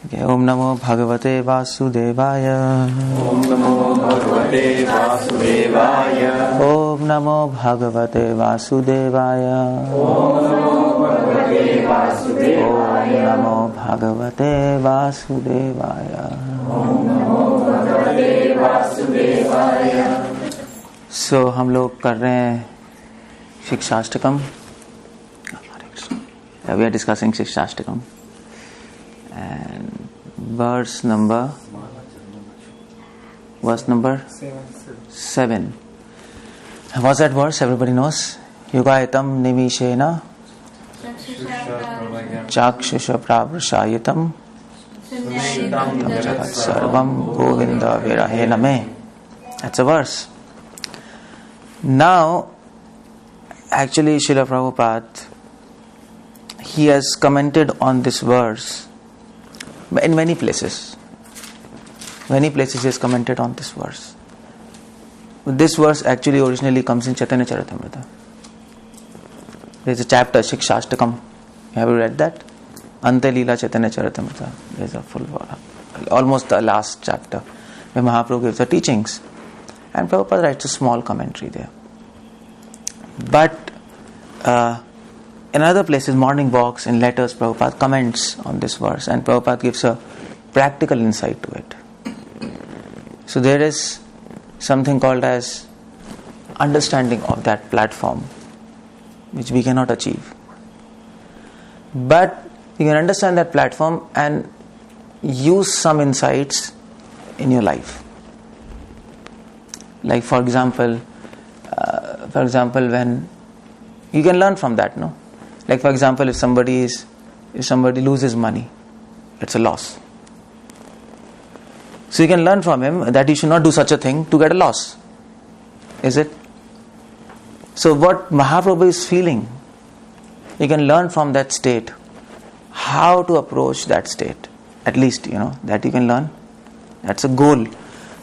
Okay, Om Namo Bhagavate Vasudevaya. Om Namo Bhagavate Vasudevaya. Om Namo Bhagavate Vasudevaya. Om Namo Bhagavate Vasudevaya. Om Namo Bhagavate Vasudevaya. Om Namo Bhagavate Vasudevaya. So हम लोग कर रहे हैं शिक्षाष्टकम. We are discussing Shikshashtakam and verse number 7. What's that verse? Everybody knows. Yugayatam nimishena chakshusha pravrashayatam jagat sarvam govinda virahena me. That's a verse. Now, actually, Srila Prabhupada, he has commented on this verse in many places. Many places he has commented on this verse. This verse actually originally comes in Chaitanya Charitamrita. There is a chapter, Shikshashtakam. Have you read that? Ante Leela Chaitanya Charitamrita. There is a full, almost the last chapter, where Mahaprabhu gives the teachings. And Prabhupada writes a small commentary there. But in other places, morning walks, in letters, Prabhupada comments on this verse, and Prabhupada gives a practical insight to it. So there is something called as understanding of that platform, which we cannot achieve. But you can understand that platform and use some insights in your life. Like for example, when you can learn from that, no? Like for example, if somebody loses money, it's a loss. So you can learn from him that he should not do such a thing to get a loss. Is it? So what Mahaprabhu is feeling, you can learn from that state how to approach that state. At least, that you can learn. That's a goal.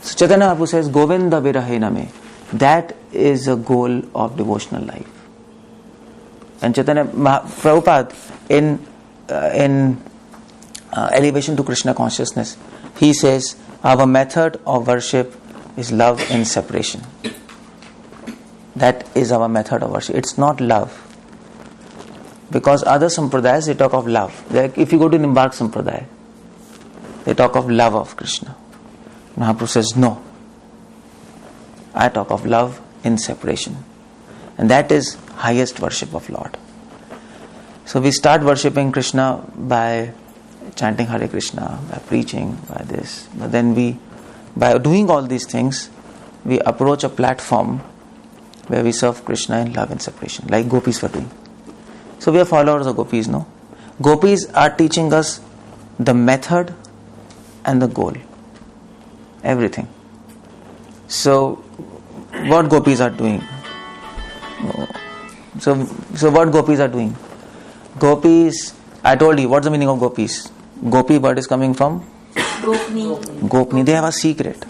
So Chaitanya Mahaprabhu says, Govinda virahena me. That is a goal of devotional life. And Chaitanya Prabhupada in Elevation to Krishna Consciousness, he says, our method of worship is love in separation. That is our method of worship. It's not love. Because other sampradayas, they talk of love. Like if you go to Nimbark Sampradaya, they talk of love of Krishna. Mahaprabhu says, no. I talk of love in separation. And that is highest worship of Lord. So we start worshipping Krishna by chanting Hare Krishna, by preaching, by this. But then by doing all these things, we approach a platform where we serve Krishna in love and separation, like gopis were doing. So we are followers of gopis, no? Gopis are teaching us the method and the goal. Everything. So what gopis are doing? So what gopis are doing? Gopis, I told you, what's the meaning of gopis? Gopi word is coming from? Gopni. They have a secret.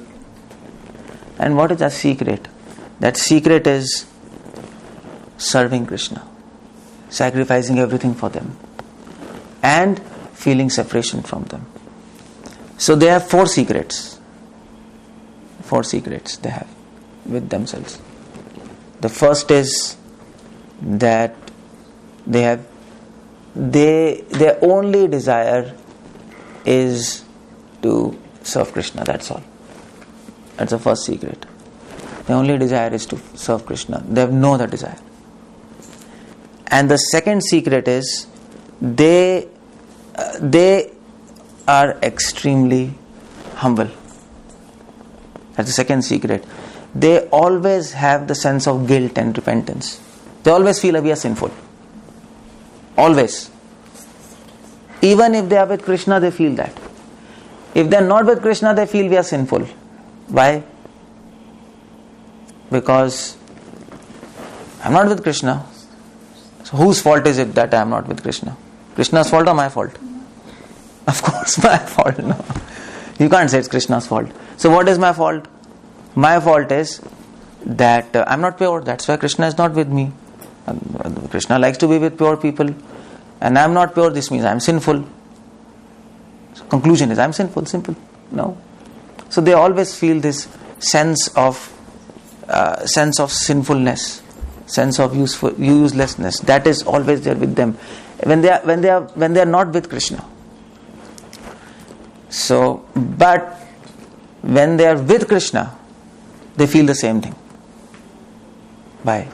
And what is that secret? That secret is serving Krishna, sacrificing everything for them, and feeling separation from them. So they have 4 secrets. 4 secrets they have with themselves. The first is that their only desire is to serve Krishna. That's all. That's the first secret. The only desire is to serve Krishna. They have no other desire. And the second secret is they are extremely humble. That's the second secret. They always have the sense of guilt and repentance. They always feel that we are sinful. Always. Even if they are with Krishna, they feel that. If they are not with Krishna, they feel we are sinful. Why? Because I am not with Krishna. So whose fault is it that I am not with Krishna? Krishna's fault or my fault? Of course my fault. No. You can't say it's Krishna's fault. So what is my fault? My fault is that I am not pure. That's why Krishna is not with me. Krishna likes to be with pure people. And I am not pure. This means I am sinful. So conclusion is, I'm sinful, simple. No. So they always feel this sense of sinfulness, sense of uselessness. That is always there with them when they are not with Krishna. So, but when they are with Krishna, they feel the same thing. Why?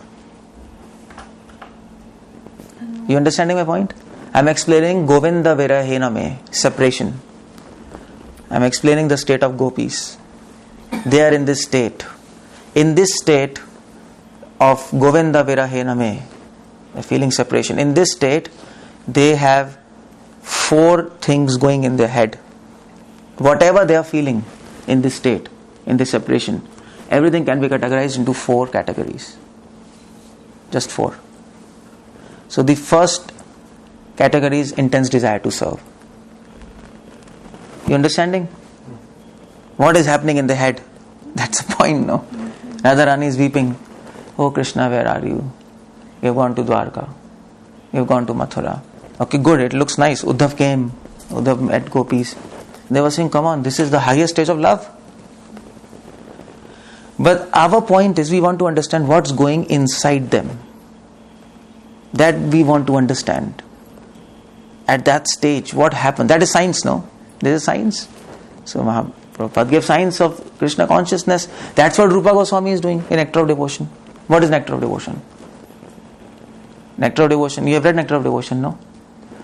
You understanding my point? I'm explaining Govinda Virahena Me, separation. I'm explaining the state of gopis. They are in this state. In this state of Govinda Virahena Me, feeling separation. In this state, they have 4 things going in their head. Whatever they are feeling in this state, in this separation, everything can be categorized into 4 categories. Just 4. So the first category is intense desire to serve. You understanding? What is happening in the head? That's the point, no? Radharani is weeping. Oh Krishna, where are you? You have gone to Dwarka. You have gone to Mathura. Okay, good, it looks nice. Uddhav came. Uddhav met gopis. They were saying, come on, this is the highest stage of love. But our point is, we want to understand what's going inside them. That we want to understand. At that stage, what happened? That is science, no? There is science. So Prabhupada gave science of Krishna consciousness. That's what Rupa Goswami is doing in Nectar of Devotion. What is Nectar of Devotion? Nectar of Devotion. You have read Nectar of Devotion, no?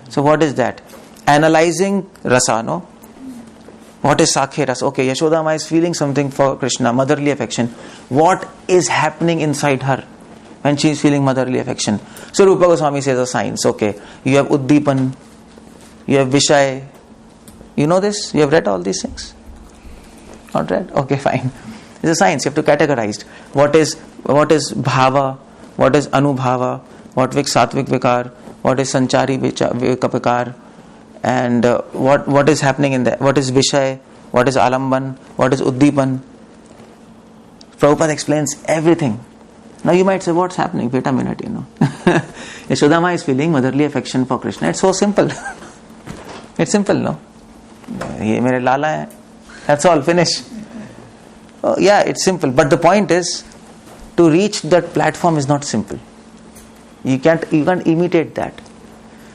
So what is that? Analyzing rasa, no? What is Sakhe rasa? Okay, Yashodama is feeling something for Krishna, motherly affection. What is happening inside her when she is feeling motherly affection? So Rupa Goswami says a science. Okay, you have Uddipan, you have Vishay. You know this? You have read all these things? Not read? Okay, fine. It's a science. You have to categorize. What is Bhava? What is Anubhava? What is Satvik Vikar? What is Sanchari Vikar? And what is happening in there? What is Vishay? What is Alamban? What is Uddipan? Prabhupada explains everything. Now you might say, what's happening? Wait a minute, Yashodama is feeling motherly affection for Krishna. It's so simple. It's simple, no? Ye mere lala hai. That's all, finish. Oh, yeah, it's simple. But the point is, to reach that platform is not simple. You can't imitate that.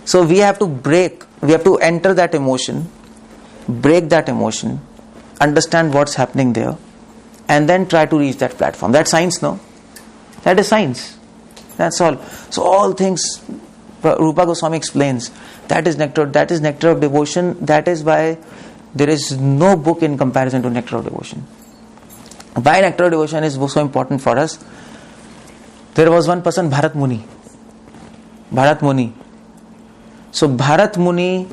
So we have to enter that emotion, break that emotion, understand what's happening there, and then try to reach that platform. That's science, no? That is science. That's all. So all things Rupa Goswami explains. That is nectar of devotion. That is why there is no book in comparison to Nectar of Devotion. Why Nectar of Devotion is so important for us? There was one person, Bharat Muni. So Bharat Muni,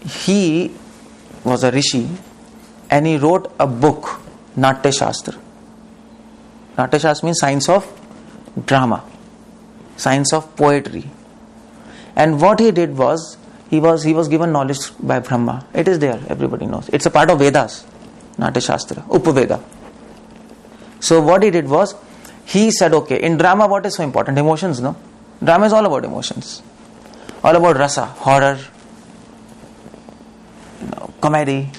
he was a rishi and he wrote a book, Natya Shastra. Natya Shastra means science of drama, science of poetry. And what he did was, he was given knowledge by Brahma. It is there, everybody knows. It's a part of Vedas, Natya Shastra, Upaveda. So what he did was, he said, okay, in drama what is so important? Emotions, no? Drama is all about emotions. All about rasa, horror, comedy,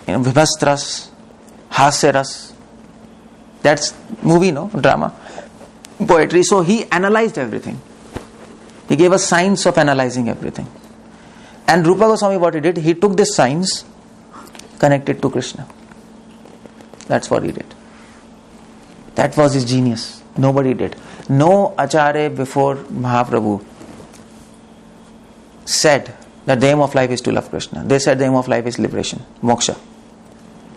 vibhastras, hasyaras. That's movie, no? Drama. Poetry. So he analyzed everything. He gave us science of analyzing everything. And Rupa Goswami, what he did, he took this science, connected to Krishna. That's what he did. That was his genius. Nobody did. No Acharya before Mahaprabhu said that the aim of life is to love Krishna. They said the aim of life is liberation, moksha.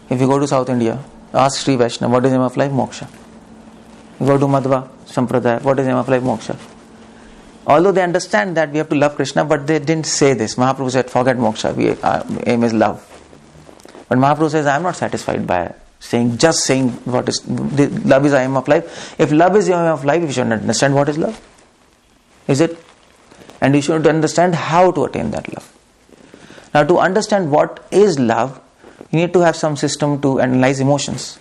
If you go to South India, ask Sri Vaishnava, what is the aim of life? Moksha. You go to Madhva Sampradaya, what is the aim of life? Moksha. Although they understand that we have to love Krishna, but they didn't say this. Mahaprabhu said, forget moksha, our aim is love. But Mahaprabhu says, I am not satisfied by just saying what is love is the aim of life. If love is the aim of life, we should understand what is love. Is it? And you should understand how to attain that love. Now, to understand what is love, you need to have some system to analyze emotions.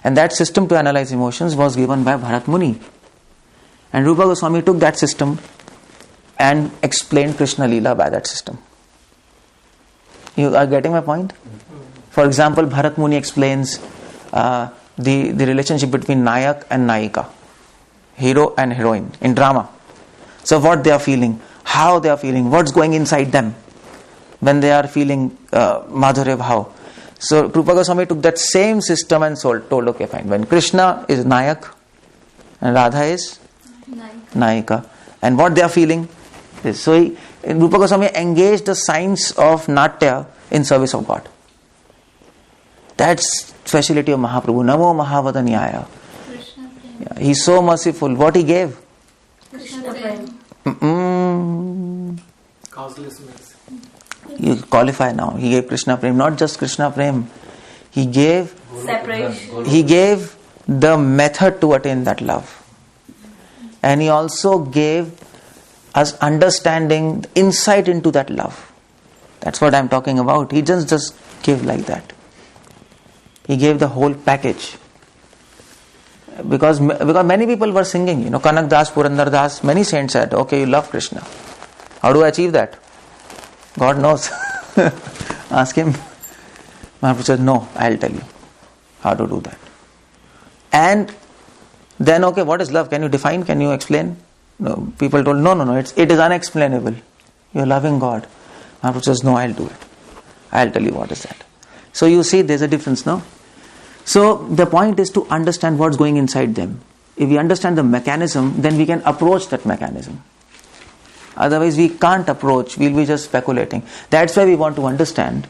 And that system to analyze emotions was given by Bharat Muni. And Rupa Goswami took that system and explained Krishna Leela by that system. You are getting my point? For example, Bharat Muni explains the relationship between Nayak and Nayika, hero and heroine in drama. So what they are feeling, how they are feeling, what's going inside them when they are feeling Madhurya Bhav. So Prabhupada Goswami took that same system and told, okay fine, when Krishna is Nayak and Radha is Nayika, and what they are feeling is, so Prabhupada Goswami engaged the science of Natya in service of God. That's speciality of Mahaprabhu. Namo Mahavadanyaya. Yeah, he's so merciful. What he gave? Krishna Prem. Causelessness. You qualify now. He gave Krishna Prem. Not just Krishna Prem. He gave Separation. He gave the method to attain that love. And he also gave us understanding, insight into that love. That's what I'm talking about. He just gave like that. He gave the whole package. Because many people were singing, Kanak Das, Purandar Das, many saints said, okay, you love Krishna. How do I achieve that? God knows. Ask him. Mahaprabhu said, no, I'll tell you how to do that. And then, okay, what is love? Can you define? Can you explain? No, people told, no, it is unexplainable. You're loving God. Mahaprabhu says, no, I'll do it. I'll tell you what is that. So you see, there's a difference, no? So the point is to understand what's going inside them. If we understand the mechanism, then we can approach that mechanism. Otherwise we can't approach, we'll be just speculating. That's why we want to understand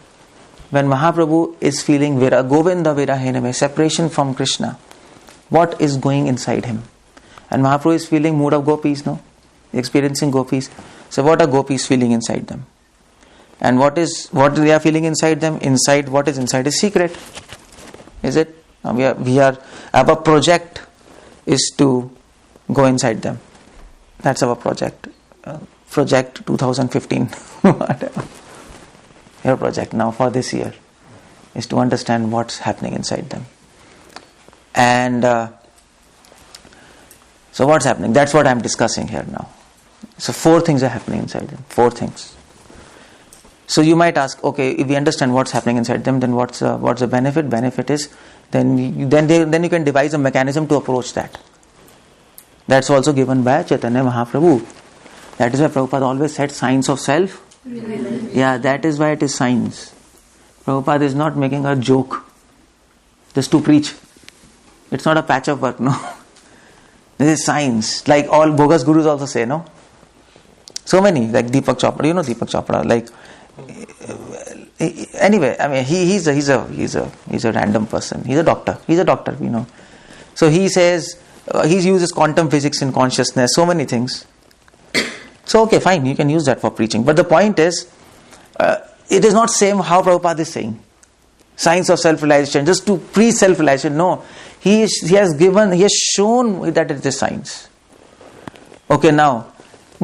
when Mahaprabhu is feeling Govinda Virahename, separation from Krishna, what is going inside him. And Mahaprabhu is feeling mood of gopis, no? Experiencing gopis. So what are gopis feeling inside them? And what they are feeling inside them? What is inside is secret. Is it? Our project is to go inside them. That's our project. Project 2015. Whatever. Your project now for this year is to understand what's happening inside them. And so what's happening? That's what I'm discussing here now. So 4 things are happening inside them. 4 things. So you might ask, okay, if we understand what's happening inside them, then what's the benefit? Benefit is then you can devise a mechanism to approach that. That's also given by Chaitanya Mahaprabhu. That is why Prabhupada always said science of self. Yeah, that is why it is science. Prabhupada is not making a joke just to preach. It's not a patch of work, no. This is science. Like all bogus gurus also say, no. So many, like Deepak Chopra. You know Deepak Chopra, like. Anyway, I mean, he's a random person. He's a doctor, So he says he uses quantum physics in consciousness, so many things. So okay, fine, you can use that for preaching. But the point is, it is not same how Prabhupada is saying. Science of self-realization, just to preach self-realization. No, he has shown that it is science. Okay, now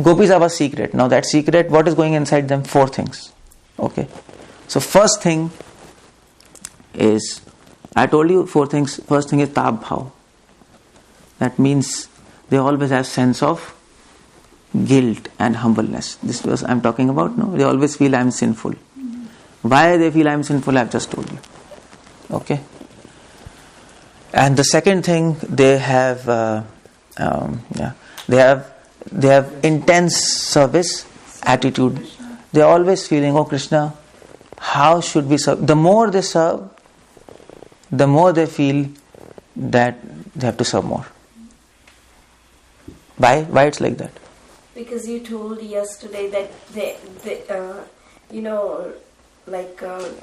gopis have a secret. Now that secret, what is going inside them? 4 things. Okay. So first thing is, I told you 4 things. First thing is tab bhav. That means they always have sense of guilt and humbleness. This was I'm talking about. No, they always feel I'm sinful. Why they feel I'm sinful? I've just told you. Okay. And the second thing, they have intense service attitude. They are always feeling, oh Krishna, how should we serve? The more they serve, the more they feel that they have to serve more. Why it's like that? Because you told yesterday that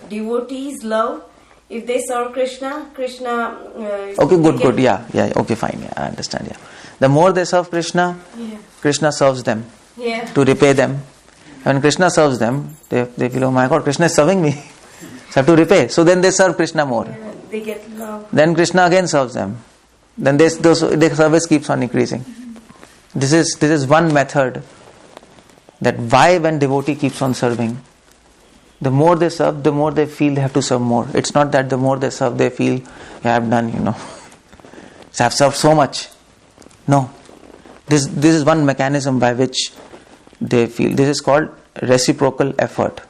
devotees love. If they serve Krishna. Okay, good. Yeah. Okay, fine. Yeah, I understand. Yeah. The more they serve Krishna, Krishna serves them to repay them. When Krishna serves them, they feel, oh my God, Krishna is serving me. So I have to repay. So then they serve Krishna more. Yeah, they get love. Then Krishna again serves them. Then their service keeps on increasing. This is one method that why when devotee keeps on serving, the more they serve, the more they feel they have to serve more. It's not that the more they serve, they feel, yeah, I've done, So I've served so much. No. This is one mechanism by which they feel. This is called reciprocal effort.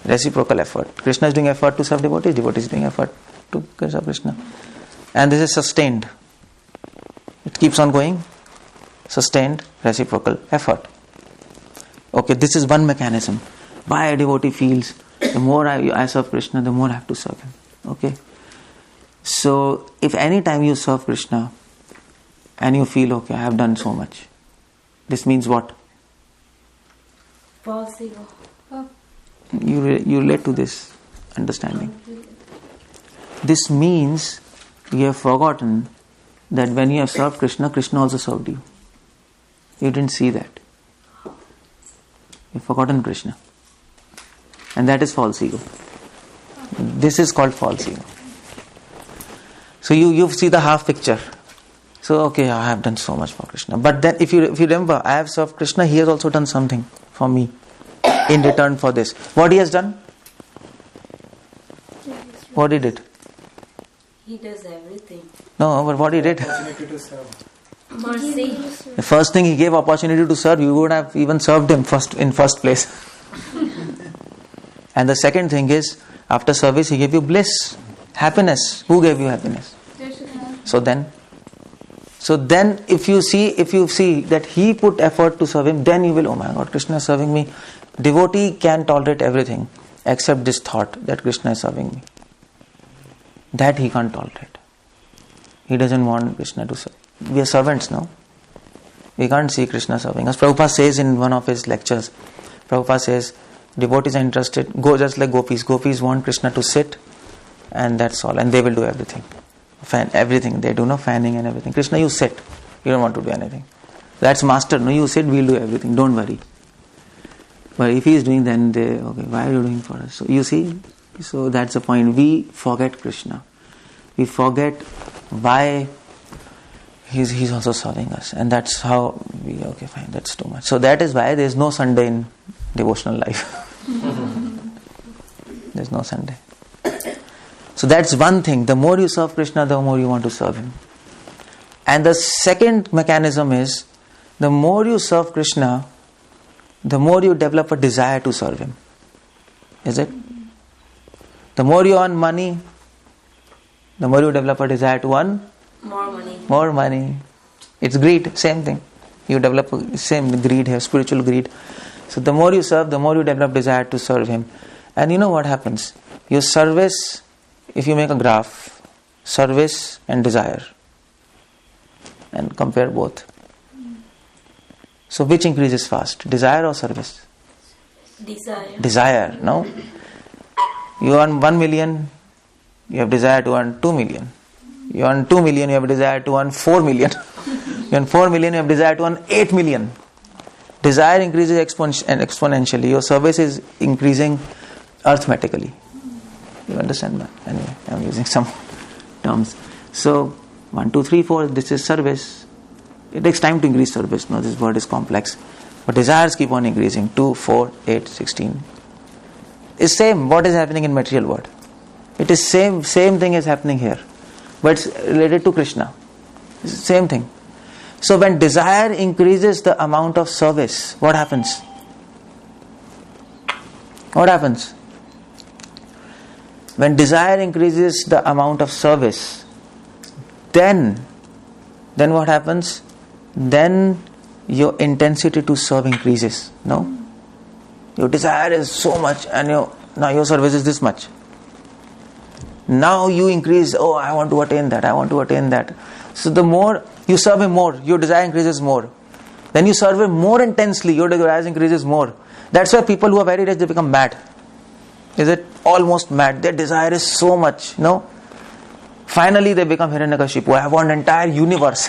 Reciprocal effort. Krishna is doing effort to serve devotees, devotees is doing effort to serve Krishna. And this is sustained. It keeps on going. Sustained, reciprocal effort. Okay, this is one mechanism. Why a devotee feels, the more I serve Krishna, the more I have to serve him. Okay? So, if any time you serve Krishna and you feel, okay, I have done so much, this means what? False ego. You relate to this understanding. This means you have forgotten that when you have served Krishna, Krishna also served you. You didn't see that. You've forgotten Krishna. And that is false ego. This is called false ego. So you see the half picture. So okay, I have done so much for Krishna. But then if you remember, I have served Krishna, he has also done something for me in return for this. What he has done? What he did? He does everything. No, but what he did? Mercy. The first thing, he gave opportunity to serve. You would have even served him in first place. And the second thing is, after service, he gave you bliss, happiness. Who gave you happiness? So then, if you see that he put effort to serve him, then you will, oh my God, Krishna is serving me. Devotee can tolerate everything except this thought that Krishna is serving me. That he can't tolerate. He doesn't want Krishna to serve. We are servants, no? We can't see Krishna serving us. Prabhupada says in one of his lectures, Prabhupada says, devotees are interested, go just like gopis. Gopis want Krishna to sit, and that's all. And they will do everything. Everything. They do no fanning and everything. Krishna, you sit. You don't want to do anything. That's master. No, you sit, we'll do everything. Don't worry. But if he is doing, then they, okay, why are you doing for us? So you see, so that's the point. We forget Krishna. We forget why he's also serving us. And that's how we, okay, fine, that's too much. So that is why there is no Sunday in devotional life. There's no Sunday. So that's one thing. The more you serve Krishna, the more you want to serve him. And the second mechanism is, the more you serve Krishna, the more you develop a desire to serve him. Is it? The more you earn money, the more you develop a desire to earn More money. more money. It's greed, same thing. You develop same greed here, spiritual greed. So the more you serve, the more you develop desire to serve him. And you know what happens? Your service, if you make a graph, service and desire, and compare both. So which increases fast? Desire or service? Desire. Desire, no? You earn 1 million, you have desire to earn 2 million. You earn 2 million, you have desire to earn 4 million. You earn 4 million, you have desire to earn 8 million. Desire increases exponentially. Your service is increasing arithmetically. You understand that? Anyway, I'm using some terms. So, 1, 2, 3, 4, this is service. It takes time to increase service. No, this word is complex. But desires keep on increasing. 2, 4, 8, 16. It's same what is happening in material world. It is same thing is happening here. But it's related to Krishna. It's the same thing. So when desire increases the amount of service, what happens? What happens? When desire increases the amount of service, then what happens? Then your intensity to serve increases. No? Your desire is so much and now your service is this much. Now you increase, I want to attain that. So the more you serve him more, your desire increases more. Then you serve him more intensely, your desire increases more. That's why people who are very rich, they become mad. Is it? Almost mad. Their desire is so much, no? Finally they become Hiranyakashipu. I want entire universe.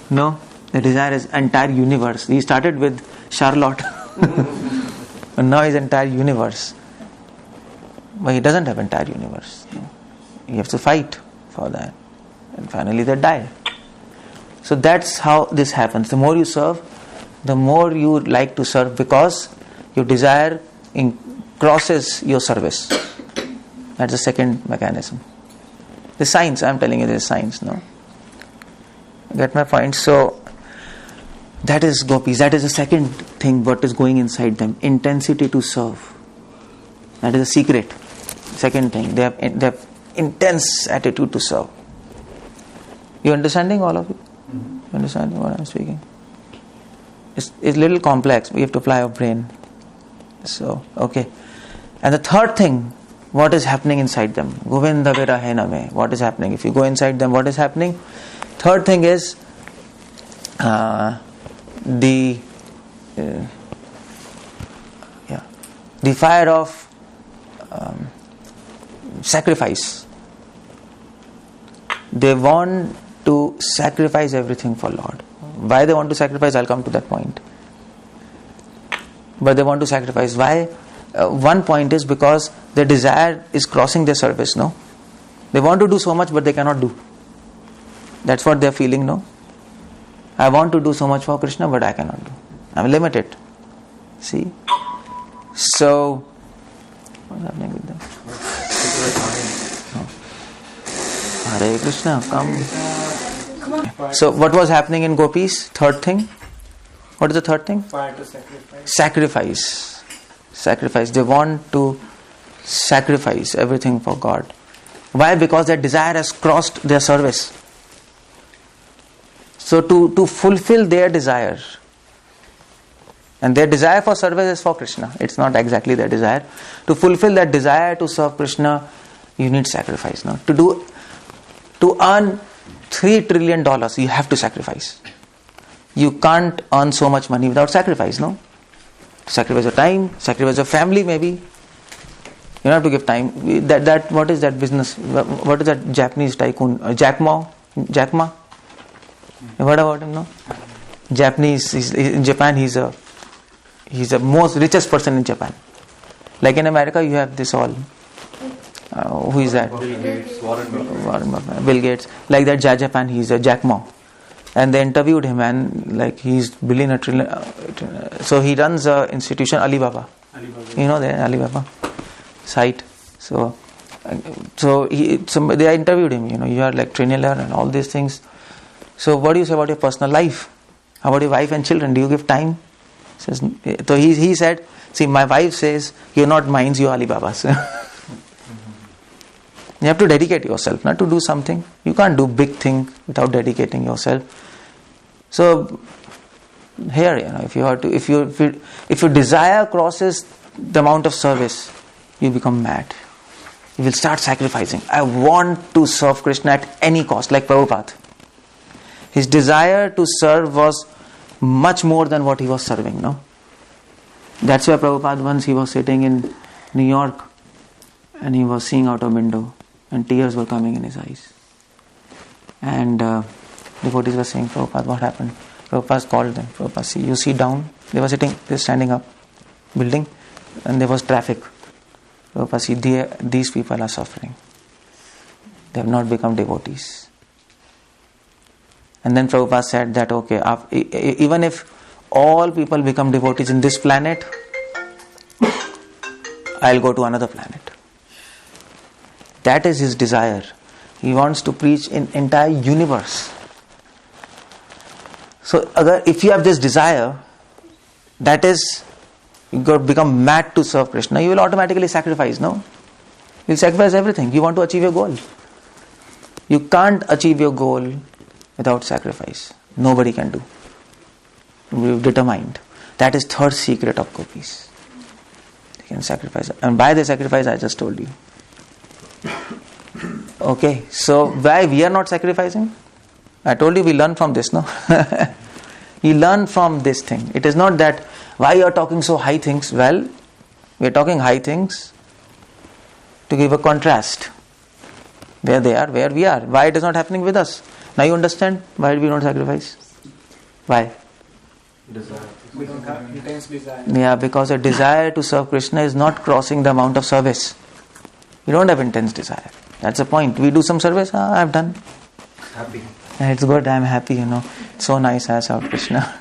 No? The desire is entire universe. He started with Charlotte. And now his entire universe. But he doesn't have entire universe. No? He has to fight for that. And finally they die. So that's how this happens. The more you serve, the more you like to serve, because your desire crosses your service. That's the second mechanism. The science, I'm telling you, there's science, no? Get my point? So that is gopis. That is the second thing what is going inside them. Intensity to serve. That is the secret. Second thing, they have intense attitude to serve. You understanding, all of you? You understanding what I'm speaking? It's a little complex. We have to apply our brain. So, okay. And the third thing, what is happening inside them? Govinda Virahe Me. What is happening? If you go inside them, what is happening? Third thing is the fire of sacrifice. They want to sacrifice everything for Lord. Why they want to sacrifice? I'll come to that point. But they want to sacrifice. Why? One point is because their desire is crossing their service, no? They want to do so much, but they cannot do. That's what they're feeling, no? I want to do so much for Krishna, but I cannot do. I'm limited. See? So, what's happening with them? Hare Krishna, come. So, what was happening in gopis? Third thing. What is the third thing? Fire to sacrifice. Sacrifice. They want to sacrifice everything for God. Why? Because their desire has crossed their service. So to fulfill their desire, and their desire for service is for Krishna. It's not exactly their desire. To fulfill that desire to serve Krishna, you need sacrifice. No? To earn $3 trillion, you have to sacrifice. You can't earn so much money without sacrifice, no? Sacrifice your time, sacrifice your family maybe. You don't have to give time. That what is that business? What is that Japanese tycoon? Jack Ma? You heard about him, no? Japanese, in Japan he's the most richest person in Japan. Like in America you have this all. Who is that? Bill Gates, Warren Buffett. Bill Gates. Like that Japan, he's a Jack Ma. And they interviewed him, and like he's billion, trillion. So he runs a institution, Alibaba. You know the Alibaba site. So they interviewed him. You know, you are like trillionaire and all these things. So what do you say about your personal life? How about your wife and children? Do you give time? So he said, see, my wife says, you're not mine, you're Alibaba's. You have to dedicate yourself, not to do something. You can't do big thing without dedicating yourself. So here, you know, if your desire crosses the amount of service, you become mad. You will start sacrificing. I want to serve Krishna at any cost, like Prabhupada. His desire to serve was much more than what he was serving, no? That's why Prabhupada, once he was sitting in New York and he was seeing out a window and tears were coming in his eyes. And devotees were saying, Prabhupada, what happened? Prabhupada called them. Prabhupada, see, you sit down. They were standing up, building, and there was traffic. Prabhupada, see, these people are suffering. They have not become devotees. And then Prabhupada said that, okay, even if all people become devotees in this planet, I'll go to another planet. That is his desire. He wants to preach in entire universe. So if you have this desire, that is, you got to become mad to serve Krishna, you will automatically sacrifice, no? You'll sacrifice everything. You want to achieve your goal. You can't achieve your goal without sacrifice. Nobody can do. You're determined. That is third secret of gopis. They can sacrifice. And by the sacrifice, I just told you. Okay, so why we are not sacrificing? I told you we learn from this, no? You learn from this thing. It is not that why you are talking so high things. Well, we are talking high things to give a contrast. Where they are, where we are. Why it is not happening with us. Now you understand why we don't sacrifice? Why? Desire. We don't have intense desire. Yeah, because a desire to serve Krishna is not crossing the amount of service. We don't have intense desire. That's the point. We do some service, I've done. Happy. It's good, I'm happy, It's so nice I served Krishna.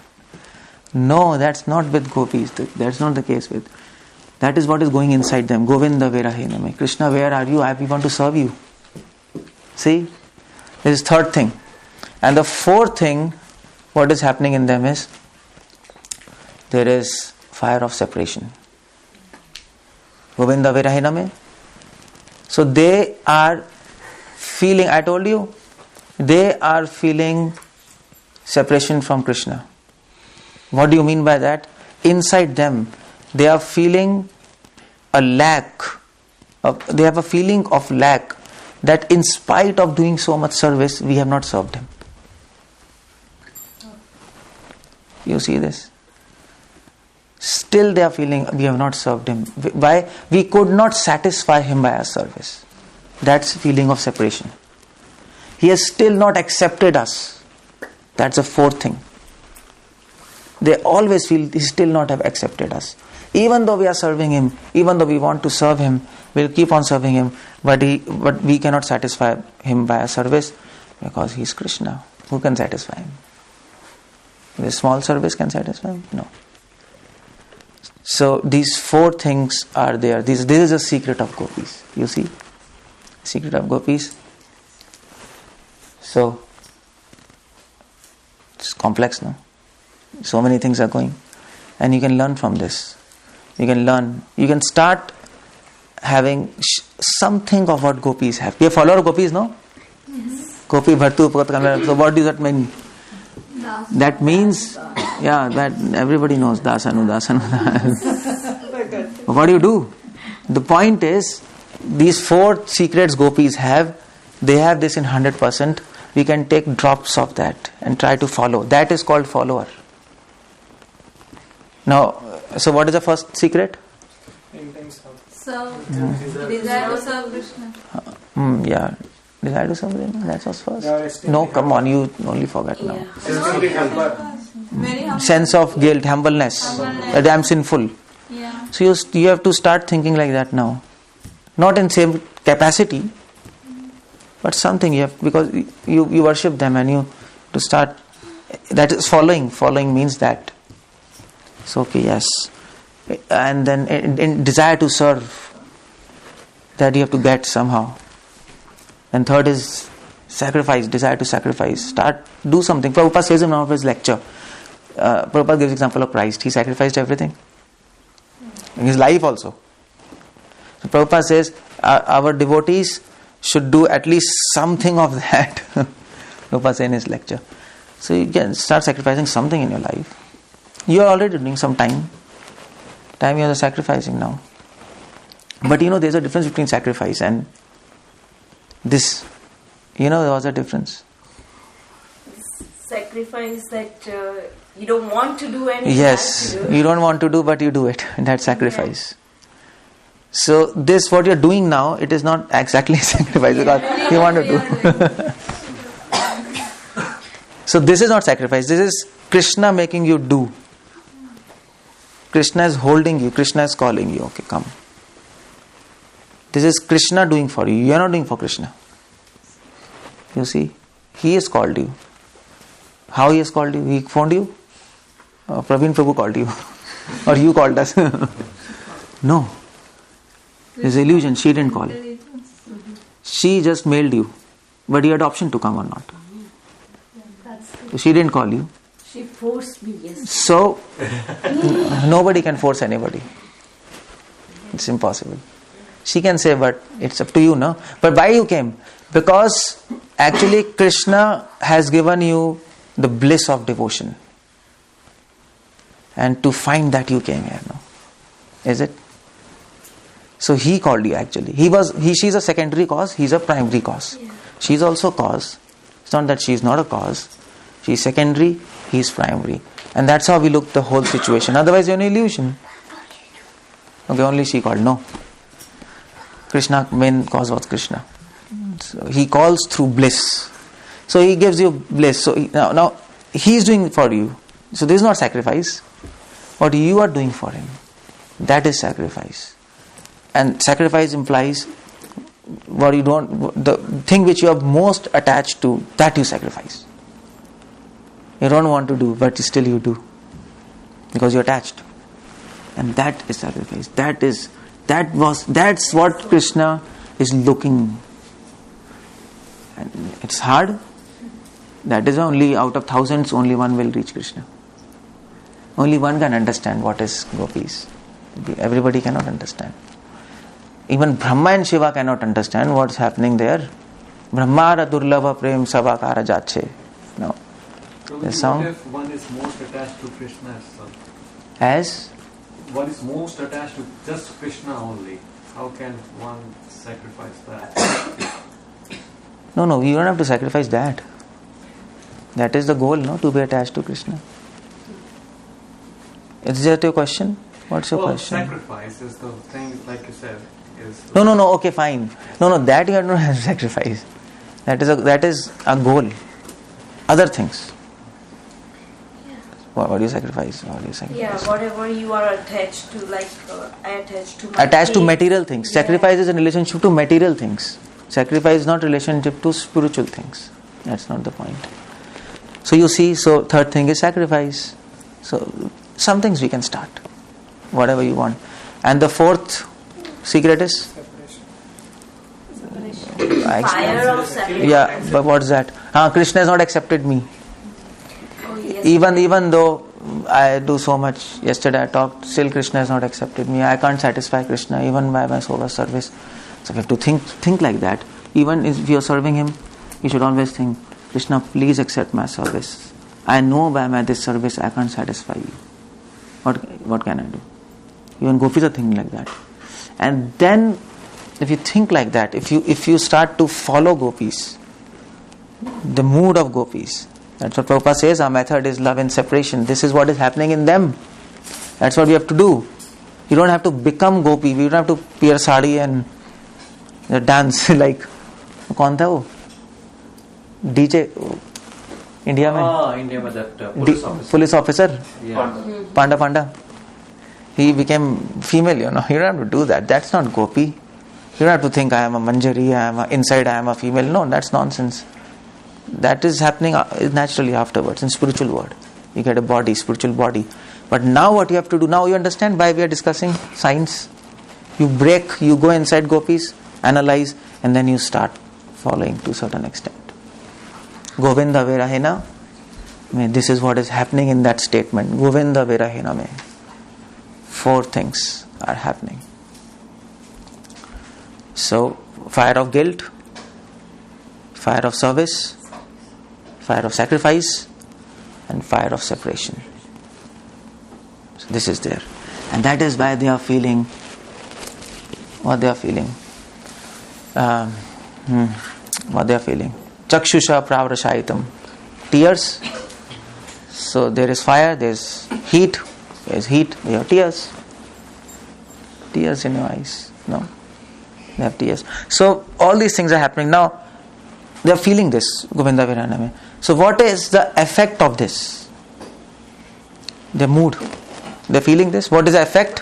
No, that's not with gopis. That's not the case with. That is what is going inside them. Govinda Virahe Me. Krishna, where are you? We want to serve you. See? This is third thing. And the fourth thing, what is happening in them is, there is fire of separation. Govinda Virahiname. So they are feeling, I told you, they are feeling separation from Krishna. What do you mean by that? Inside them, they are feeling a lack. They have a feeling of lack, that in spite of doing so much service, we have not served Him. You see this? Still they are feeling we have not served Him. Why? We could not satisfy Him by our service. That's feeling of separation. He has still not accepted us. That's the fourth thing. They always feel He still not have accepted us. Even though we are serving Him, even though we want to serve Him, we'll keep on serving Him, but we cannot satisfy Him by our service, because He is Krishna. Who can satisfy Him? A small service can satisfy Him? No. So these four things are there. This is the secret of gopis. You see? Secret of gopis. So it's complex, no? So many things are going. And you can learn from this. You can learn. You can start having something of what gopis have. We are follower of gopis, no? Yes. Gopi Bhartu Pakat. So what does that mean? That means, that everybody knows Dasanu. What do? The point is, these four secrets gopis have, they have this in 100%. We can take drops of that and try to follow. That is called follower. Now, so what is the first secret? Intense love. So, desire to serve Krishna. Desire to serve Krishna. That's what's first. Yeah, No, come on, you only forget now. Very humble. Sense of guilt, humbleness. That I am sinful. Yeah. So you have to start thinking like that now. Not in same capacity, but something you have, because you worship them and you to start. That is following. Following means that. So okay, yes. And then in desire to serve, that you have to get somehow. And third is sacrifice, desire to sacrifice. Do something. Prabhupada says in one of his lecture, Prabhupada gives example of Christ. He sacrificed everything. In his life also. So Prabhupada says, our devotees should do at least something of that. Prabhupada says in his lecture. So you can start sacrificing something in your life. You are already doing some time. Time you are sacrificing now. But there's a difference between sacrifice and this. There was a difference. Sacrifice that you don't want to do anything. Yes, you don't want to do, but you do it. That's sacrifice. So this, what you're doing now, it is not exactly sacrifice because you want to do. So this is not sacrifice. This is Krishna making you do. Krishna is holding you. Krishna is calling you. Okay, come. This is Krishna doing for you. You are not doing for Krishna. You see, He has called you. How He has called you? He phoned you? Praveen Prabhu called you. Or you called us. No. It's illusion. She didn't call. She just mailed you. But you had option to come or not. So she didn't call you. She forced me, yes. So, nobody can force anybody. It's impossible. She can say, but it's up to you, no? But why you came? Because actually Krishna has given you the bliss of devotion. And to find that you came here, no? Is it? So He called you actually. She's a secondary cause, He's a primary cause. Yeah. She's also cause. It's not that she's not a cause. She's secondary, He's primary. And that's how we look the whole situation. Otherwise you're an illusion. Okay, only she called. No. Krishna, main cause was Krishna. So He calls through bliss. So He gives you bliss. So now He is doing for you. So this is not sacrifice. What you are doing for Him, that is sacrifice. And sacrifice implies what you don't, the thing which you are most attached to, that you sacrifice. You don't want to do, but still you do. Because you're attached. And that is sacrifice. That's what Krishna is looking. And it's hard. That is only out of thousands, only one will reach Krishna. Only one can understand what is gopis. Everybody cannot understand. Even Brahma and Shiva cannot understand what's happening there. Brahmara durlava prem savakara jache. No. The sound. What if one is most attached to Krishna as As? one is most attached to just Krishna only? How can one sacrifice that? No, you don't have to sacrifice that. That is the goal, no? To be attached to Krishna. Is that your question? What's your question? Sacrifice is the thing, like you said. Is No, okay, fine. No, that you don't have to sacrifice. That is a goal. Other things. What do you sacrifice? Yeah, whatever you are attached to, like I attached to my Attached to faith. material things. Yeah. Sacrifice is in relationship to material things. Sacrifice is not relationship to spiritual things. That's not the point. So you see, third thing is sacrifice. So some things we can start. Whatever you want. And the fourth secret is? Fire of sacrifice. Yeah, but what's that? Krishna has not accepted me. Oh, yes. Even though I do so much, yesterday I talked, still Krishna has not accepted me. I can't satisfy Krishna even by my solar service. So we have to think like that. Even if you are serving him, you should always think, Krishna, please accept my service. I know by this service I can't satisfy you. What can I do? Even gopis are thinking like that. And then if you think like that, if you start to follow gopis, the mood of gopis, that's what Prabhupada says, our method is love and separation. This is what is happening in them. That's what we have to do. You don't have to become gopi. You don't have to wear sari and dance like कौन था वो DJ India में India में that police officer Yeah. Panda he became female, you don't have to do that. That's not gopi. You don't have to think I am a manjari, inside I am a female. No, that's nonsense. That is happening naturally afterwards in spiritual world. You get a body, spiritual body. But now what you have to do, now you understand why we are discussing science. You go inside gopis, analyze, and then you start following to a certain extent. Govinda Virahena, this is what is happening in that statement. Govinda Virahena mein 4 things are happening. So, fire of guilt, fire of service, fire of sacrifice, and fire of separation. So this is there. And that is why they are feeling what they are feeling. What they are feeling. Chakshusha pravrashaitam. Tears. So there is fire, there is heat. There is heat, they have tears. Tears in your eyes. No. They have tears. So all these things are happening. Now they are feeling this. Govinda Virahena mein. So what is the effect of this? Their mood. They are feeling this. What is the effect?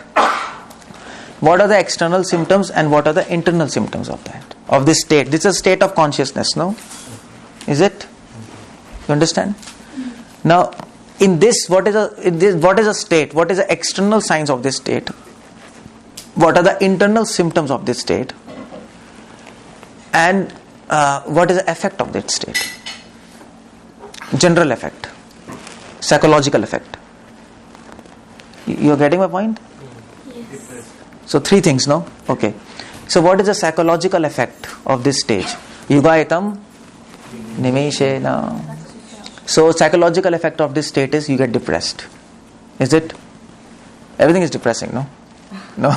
What are the external symptoms and what are the internal symptoms of that? Of this state. This is a state of consciousness, no? Is it? You understand? Now, in this, what is a state? What is the external signs of this state? What are the internal symptoms of this state? And what is the effect of that state? General effect. Psychological effect. You are getting my point? Yes. So 3 things, no? Okay. So what is the psychological effect of this stage? Yugayatam nimeshena. So psychological effect of this state is you get depressed. Is it? Everything is depressing, no? No.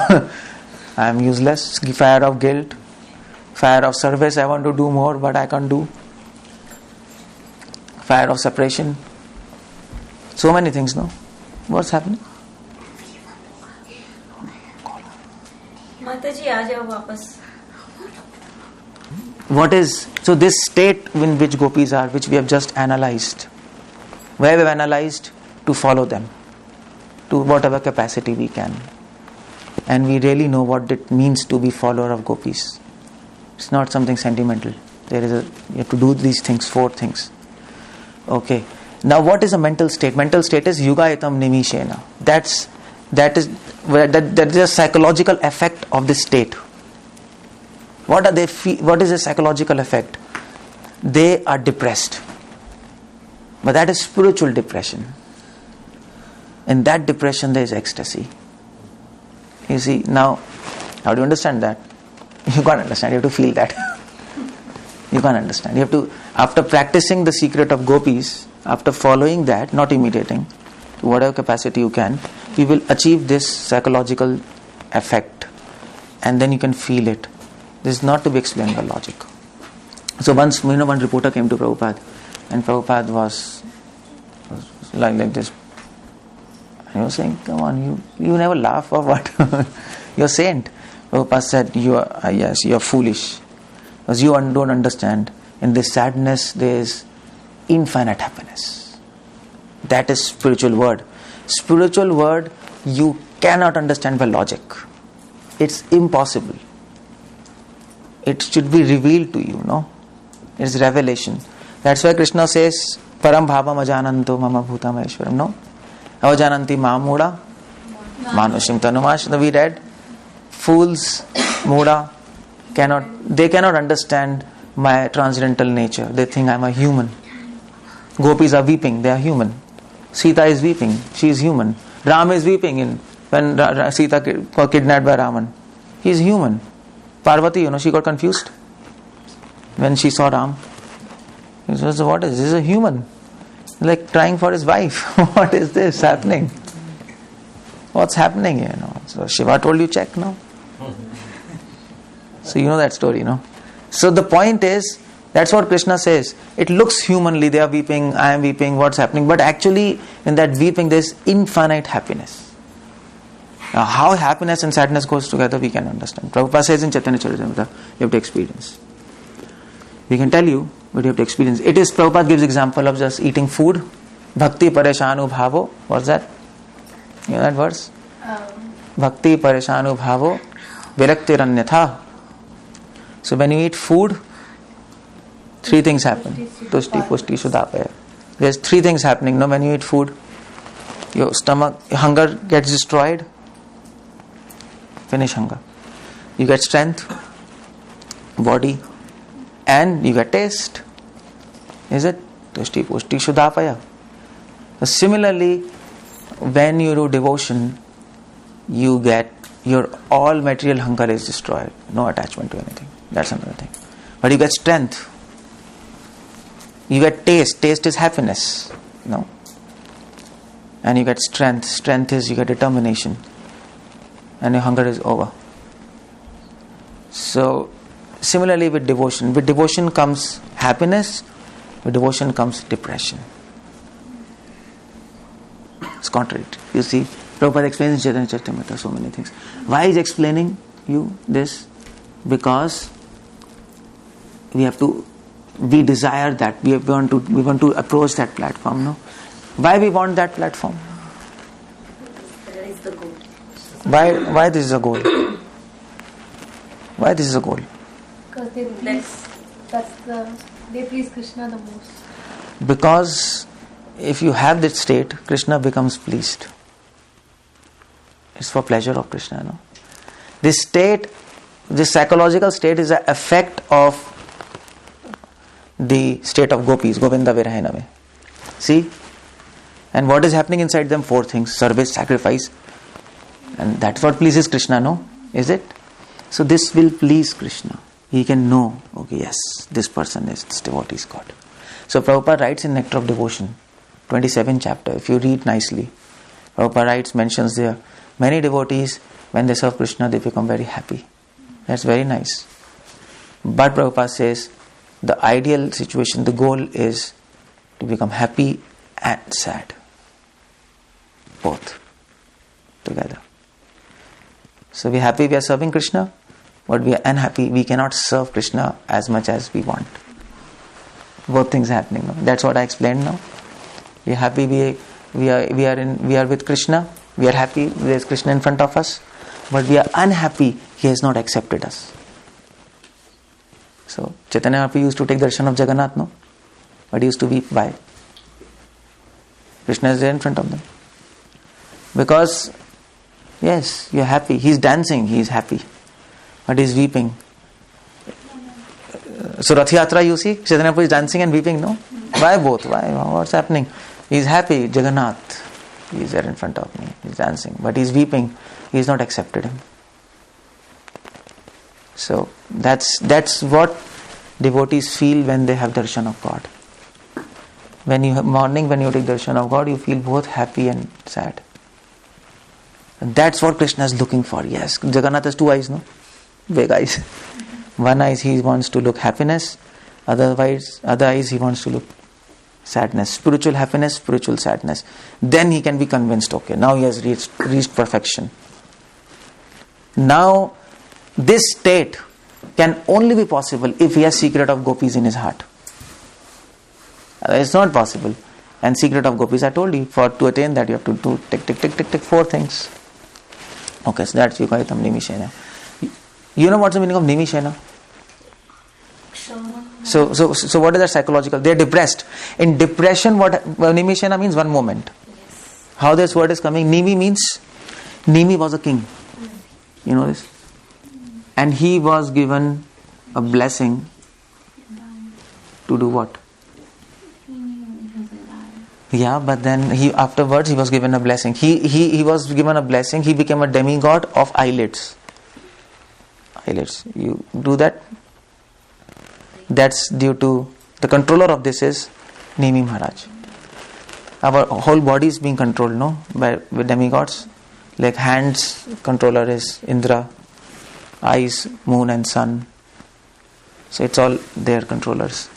I am useless. Fire of guilt. Fire of service. I want to do more but I can't do. Fire of separation. So many things, no? What's happening? माताजी आ जाओ वापस. What is, so this state in which gopis are, which we have just analyzed, where we have analyzed to follow them to whatever capacity we can, and we really know what it means to be follower of gopis. It's not something sentimental. You have to do these things, 4 things. Okay. Now what is a mental state? Mental state is yugayatam nimishena. That is a psychological effect of this state. What is the psychological effect? They are depressed. But that is spiritual depression. In that depression there is ecstasy. You see, now, how do you understand that? You can't understand. You have to feel that. You can't understand. You have to, after practicing the secret of gopis, after following that, not imitating, to whatever capacity you can, you will achieve this psychological effect, and then you can feel it. This is not to be explained by logic. So once, one reporter came to Prabhupada, and Prabhupada was like this. And he was saying, come on, you never laugh or what? You're a saint. Prabhupada said, you are foolish. Because you don't understand. In this sadness, there is infinite happiness. That is spiritual word. Spiritual word you cannot understand by logic. It's impossible. It should be revealed to you, no? It's revelation. That's why Krishna says, Param bhavam ajananto mama bhutam aishwaram, no? Avajananti mamuda manushim tanumash. We read, fools, muda, they cannot understand my transcendental nature. They think I'm a human. Gopis are weeping, they are human. Sita is weeping, she is human. Ram is weeping when Sita got kidnapped by Raman. He is human. Parvati, she got confused when she saw Ram. He says, what is this? This is a human. Like trying for his wife. What is this happening? What's happening? So Shiva told you check now. So you know that story, no? So the point is, that's what Krishna says. It looks humanly, they are weeping, I am weeping, what's happening? But actually, in that weeping, there's infinite happiness. Now, how happiness and sadness goes together, we can understand. Prabhupada says in Chaitanya Charitamrita, you have to experience. We can tell you, but you have to experience. It is, Prabhupada gives example of just eating food. Bhakti pareshanu bhavo. What's that? You know that verse? Bhakti pareshanu bhavo viraktiranyatha. So when you eat food, three things happen. Tushti, pushti, sudapaya. There's three things happening. When you eat food, your stomach, hunger gets destroyed. Finish hunger. You get strength, body, and you get taste. Is it? Tushti, pushti, sudapaya. So similarly, when you do devotion, you get your all material hunger is destroyed. No attachment to anything. That's another thing. But you get strength. You get taste. Taste is happiness. And you get strength. Strength is you get determination. And your hunger is over. So, similarly with devotion. With devotion comes happiness. With devotion comes depression. It's contradictory. You see, Prabhupada explains in Chaitanya Charitamrita so many things. Why is explaining you this? Because we desire that. We want to approach that platform. No? Why we want that platform? That is the goal. Why this is a goal? Why this is a goal? Because they please Krishna the most. Because if you have that state, Krishna becomes pleased. It's for pleasure of Krishna, no? This state, this psychological state is an effect of the state of gopis, Govinda Virahiname. See? And what is happening inside them? Four things: service, sacrifice. And that's what pleases Krishna, no? Is it? So this will please Krishna. He can know, okay, yes, this person is this devotee's God. So Prabhupada writes in Nectar of Devotion, 27th chapter, if you read nicely, Prabhupada mentions there, many devotees, when they serve Krishna, they become very happy. That's very nice. But Prabhupada says, the ideal situation, the goal is to become happy and sad. Both together. So we're happy we are serving Krishna, but we are unhappy we cannot serve Krishna as much as we want. Both things happening now. That's what I explained now. We are happy we are with Krishna. We are happy there is Krishna in front of us, but we are unhappy he has not accepted us. So Chaitanya Mahaprabhu used to take darshan of Jagannath, no? But he used to weep. Why? Krishna is there in front of them. Because, yes, you are happy. He is dancing, he is happy. But he is weeping. So Rath Yatra, you see, Chaitanya Mahaprabhu is dancing and weeping, no? Why both? Why? What's happening? He is happy, Jagannath. He is there in front of me. He is dancing. But he is weeping. He has not accepted him. So that's what devotees feel when they have darshan of God. When you morning, when you take darshan of God, you feel both happy and sad. And that's what Krishna is looking for. Yes, Jagannath has 2 eyes, no? Big eyes. One eye he wants to look happiness, other eyes he wants to look sadness. Spiritual happiness, spiritual sadness. Then he can be convinced, okay, now he has reached perfection. Now, this state can only be possible if he has secret of gopis in his heart. It's not possible. And secret of gopis, I told you, to attain that you have to do tick 4 things. Okay, so that's Yukaitam Nimishena. You know what's the meaning of Nimishena? So what is that psychological? They are depressed. In depression, Nimishena means 1 moment. Yes. How this word is coming? Nimi was a king. You know this? And he was given a blessing to do what? Yeah, but then afterwards he was given a blessing. He was given a blessing. He became a demigod of eyelids. Eyelids. You do that? That's due to the controller of this is Nimi Maharaj. Our whole body is being controlled, no, with demigods. Like hands, controller is Indra. Eyes, moon and sun. So it's all their controllers.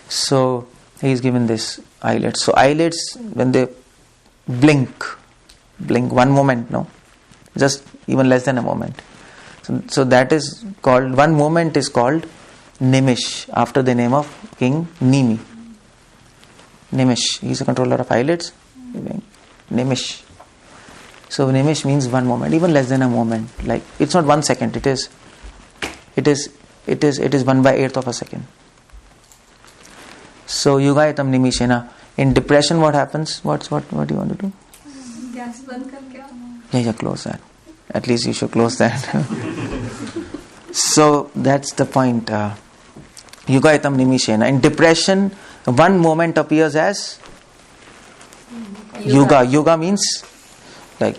So he is given this eyelids. So eyelids, when they blink 1 moment, no, just even less than a moment. So that is called, 1 moment is called Nimish, after the name of King Nimi. Nimish, he is a controller of eyelids. Nimish. So Nimish means 1 moment, even less than a moment. Like it's not 1 second. It is 1/8 of a second. So Yugayatam Nimishena. In depression, what happens? What do you want to do? Gas band karke. Yeah, close that. At least you should close that. So that's the point. Yugayatam Nimishena. In depression, 1 moment appears as Yuga. Yuga means like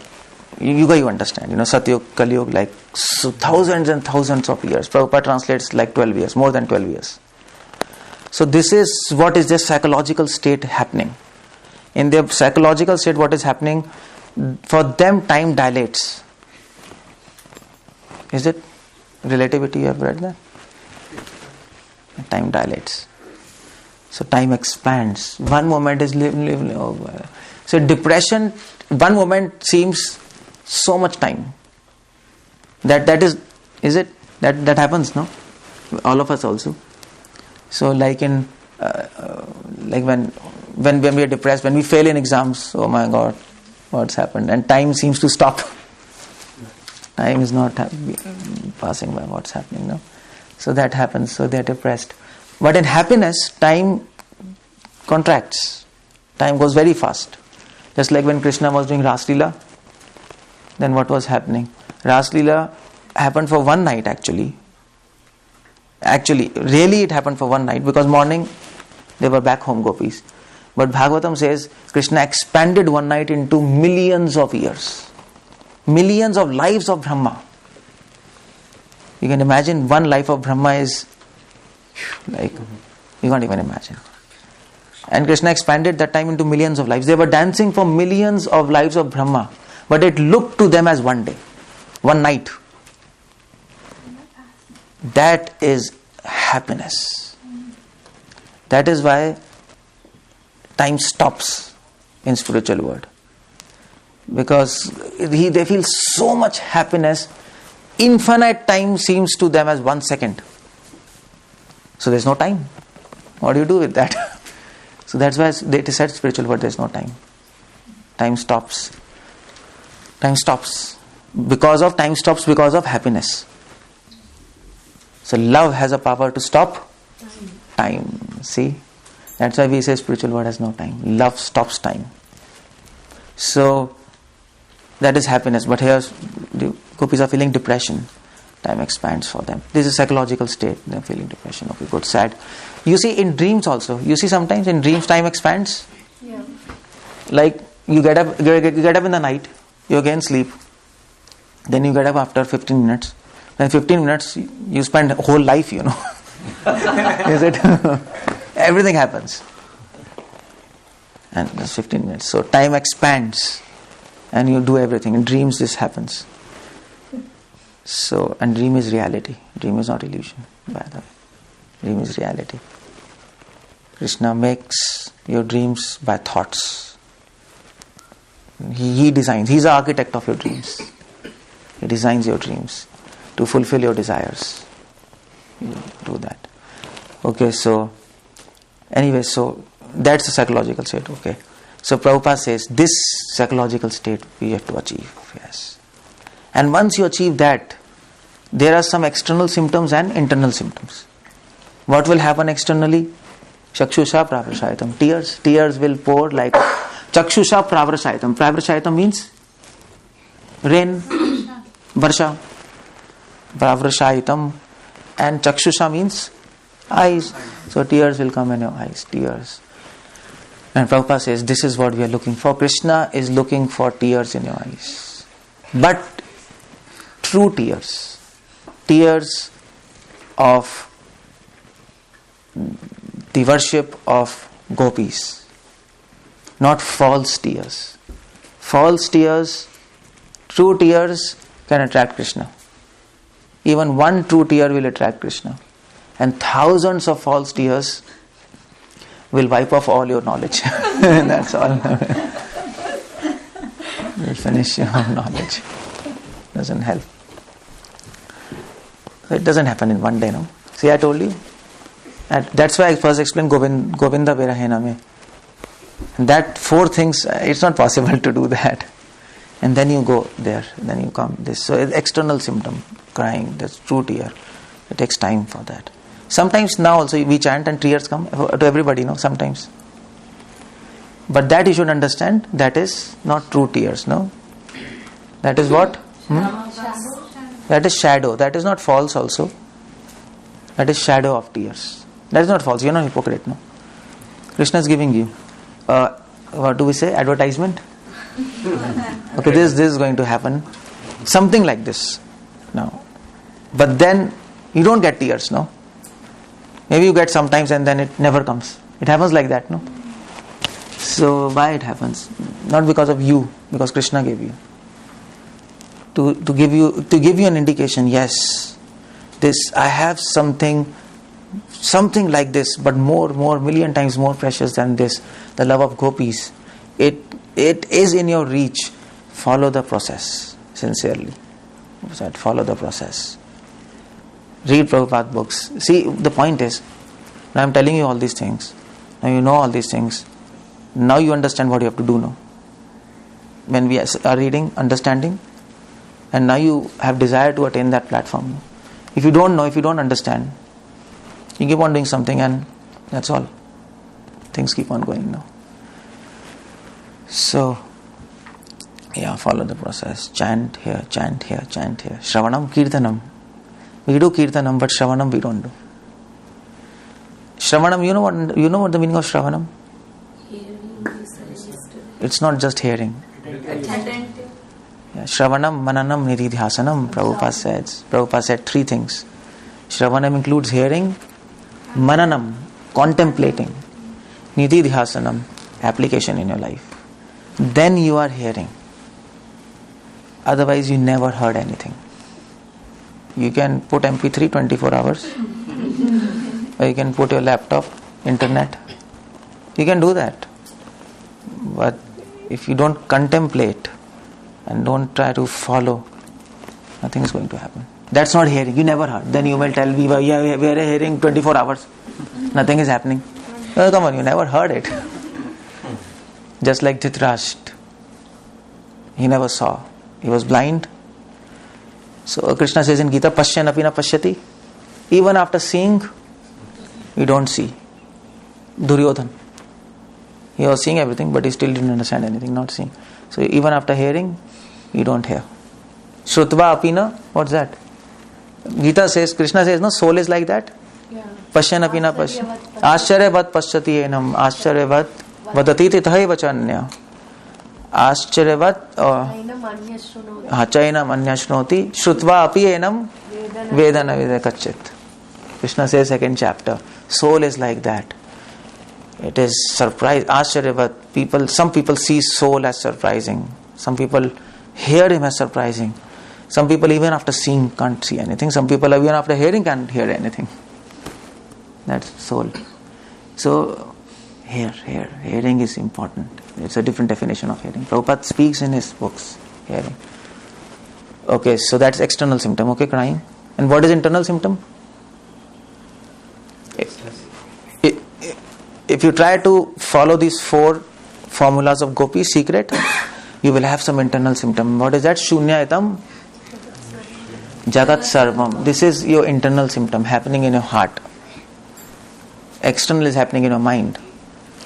Yuga, you understand. Satyug, Kaliyug, like so thousands and thousands of years. Prabhupada translates like 12 years, more than 12 years. So this is what is the psychological state happening. In their psychological state, what is happening? For them, time dilates. Is it relativity? You have read that? Time dilates. So time expands. 1 moment is living over. So depression, 1 moment seems so much time. That is it? That happens, no? All of us also. So like in like when we are depressed, when we fail in exams, oh my God, what's happened? And time seems to stop. Time is not passing by what's happening now. So that happens. So they are depressed. But in happiness, time contracts. Time goes very fast. Just like when Krishna was doing Ras Leela, then what was happening? Ras Leela happened for 1 night actually. Really it happened for 1 night, because morning they were back home gopis. But Bhagavatam says Krishna expanded 1 night into millions of years. Millions of lives of Brahma. You can imagine 1 life of Brahma is like, you can't even imagine. And Krishna expanded that time into millions of lives. They were dancing for millions of lives of Brahma. But it looked to them as 1 day, 1 night. That is happiness. That is why time stops in spiritual world. Because they feel so much happiness, infinite time seems to them as 1 second. So there's no time. What do you do with that? So that's why they said spiritual world, there's no time. Time stops. Time stops. Because of happiness. So love has a power to stop time. See? That's why we say spiritual world has no time. Love stops time. So that is happiness. But here the gopis are feeling depression. Time expands for them. This is a psychological state. They are feeling depression. Okay, good, sad. You see in dreams also. You see sometimes in dreams time expands. Yeah. Like you get up in the night. You again sleep. Then you get up after 15 minutes. Then 15 minutes, you spend a whole life, Is it? Everything happens. And that's 15 minutes. So time expands and you do everything. In dreams this happens. So, and dream is reality. Dream is not illusion, by the way. Dream is reality. Krishna makes your dreams by thoughts. He designs. He's the architect of your dreams. He designs your dreams to fulfill your desires. You do that. Okay, so anyway, so that's the psychological state. Okay, so Prabhupada says this psychological state we have to achieve. Yes, and once you achieve that, there are some external symptoms and internal symptoms. What will happen externally? Chakshusha pravrashayitam. Tears will pour like Chakshusha pravrashayitam. Pravrashayitam means rain, barsha. Pravrashayitam. And Chakshusha means eyes. So tears will come in your eyes. Tears. And Prabhupada says this is what we are looking for. Krishna is looking for tears in your eyes. But true tears. Tears of the worship of gopis. Not false tears. False tears, true tears can attract Krishna. Even one true tear will attract Krishna. And thousands of false tears will wipe off all your knowledge. That's all. Will finish your knowledge. Doesn't help. It doesn't happen in one day, no? See, I told you. And that's why I first explained Govinda Virahena me. And that 4 things, it's not possible to do that. And then you go there, then you come this. So external symptom, crying, that's true tear. It takes time for that. Sometimes now also we chant and tears come to everybody, no? Sometimes. But that you should understand, that is not true tears, no? That is what? That is shadow. That is not false also. That is shadow of tears. That is not false. You are not hypocrite, no? Krishna is giving you, what do we say? Advertisement? Okay, this is going to happen. Something like this. Now. But then you don't get tears, no? Maybe you get sometimes and then it never comes. It happens like that, no? So why it happens? Not because of you, because Krishna gave you. To give you an indication, yes, this I have something like this, but more, million times more precious than this, the love of gopis. It is in your reach. Follow the process sincerely. Follow the process. Read Prabhupada books. See, the point is, now I'm telling you all these things. Now you know all these things. Now you understand what you have to do now. When we are reading, understanding, and now you have desire to attain that platform. If you don't know, if you don't understand, you keep on doing something and that's all. Things keep on going now. So, yeah, follow the process. Chant here, chant here, chant here. Shravanam, Kirtanam. We do Kirtanam, but Shravanam we don't do. Shravanam, you know what the meaning of Shravanam? It's not just hearing. Yeah, Shravanam, Mananam, Nididhyasanam, Prabhupada said 3 things. Shravanam includes hearing, Mananam, contemplating, Nididhyasanam, application in your life. Then you are hearing. Otherwise you never heard anything. You can put MP3 24 hours. Or you can put your laptop, internet. You can do that. But if you don't contemplate and don't try to follow, nothing is going to happen. That's not hearing. You never heard. Then you will tell me, we are hearing 24 hours. Nothing is happening. Oh, come on, you never heard it. Just like Dhritarashtra. He never saw. He was blind. So Krishna says in Gita, Pashyan api na pashyati. Even after seeing, you don't see. Duryodhan. He was seeing everything, but he still didn't understand anything, not seeing. So even after hearing, you don't hear. Shrutva apina, what's that? Gita says, Krishna says, no, soul is like that. Pashyan apina pashyati. Ascharyavat pashyati enam. Ascharyavat vadati tithai vachanya. Ascharyavat chainam anyashnoti. Shrutva api enam Vedana Vida Kachit. Krishna says, second chapter. Soul is like that. It is surprise. Ashcharya, some people see soul as surprising. Some people hear him as surprising. Some people even after seeing can't see anything. Some people even after hearing can't hear anything. That's soul. So, hearing is important. It's a different definition of hearing. Prabhupada speaks in his books, hearing. Okay, so that's external symptom. Okay, crying. And what is internal symptom? If you try to follow these 4 formulas of Gopi's secret, you will have some internal symptom. What is that? Shunyayatam Jagat Sarvam. This is your internal symptom happening in your heart. External is happening in your mind.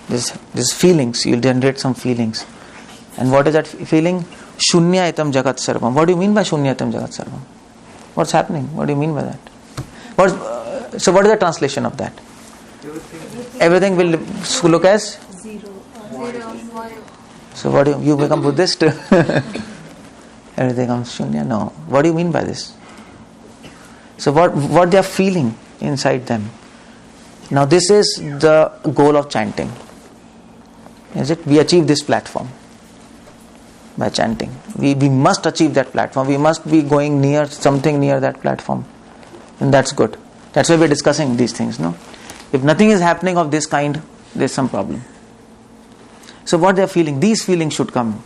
This feelings, you'll generate some feelings. And what is that feeling? Shunyayatam Jagat Sarvam. What do you mean by Shunyayatam Jagat Sarvam? What's happening? What do you mean by that? So what is the translation of that? Everything will look as? Zero. So what do you become Buddhist? Everything comes Shunya? No. What do you mean by this? So what they are feeling inside them? Now this is the goal of chanting. Is it? We achieve this platform by chanting. We must achieve that platform. We must be going near something near that platform. And that's good. That's why we're discussing these things, no? If nothing is happening of this kind, there's some problem. So what they're feeling, these feelings should come.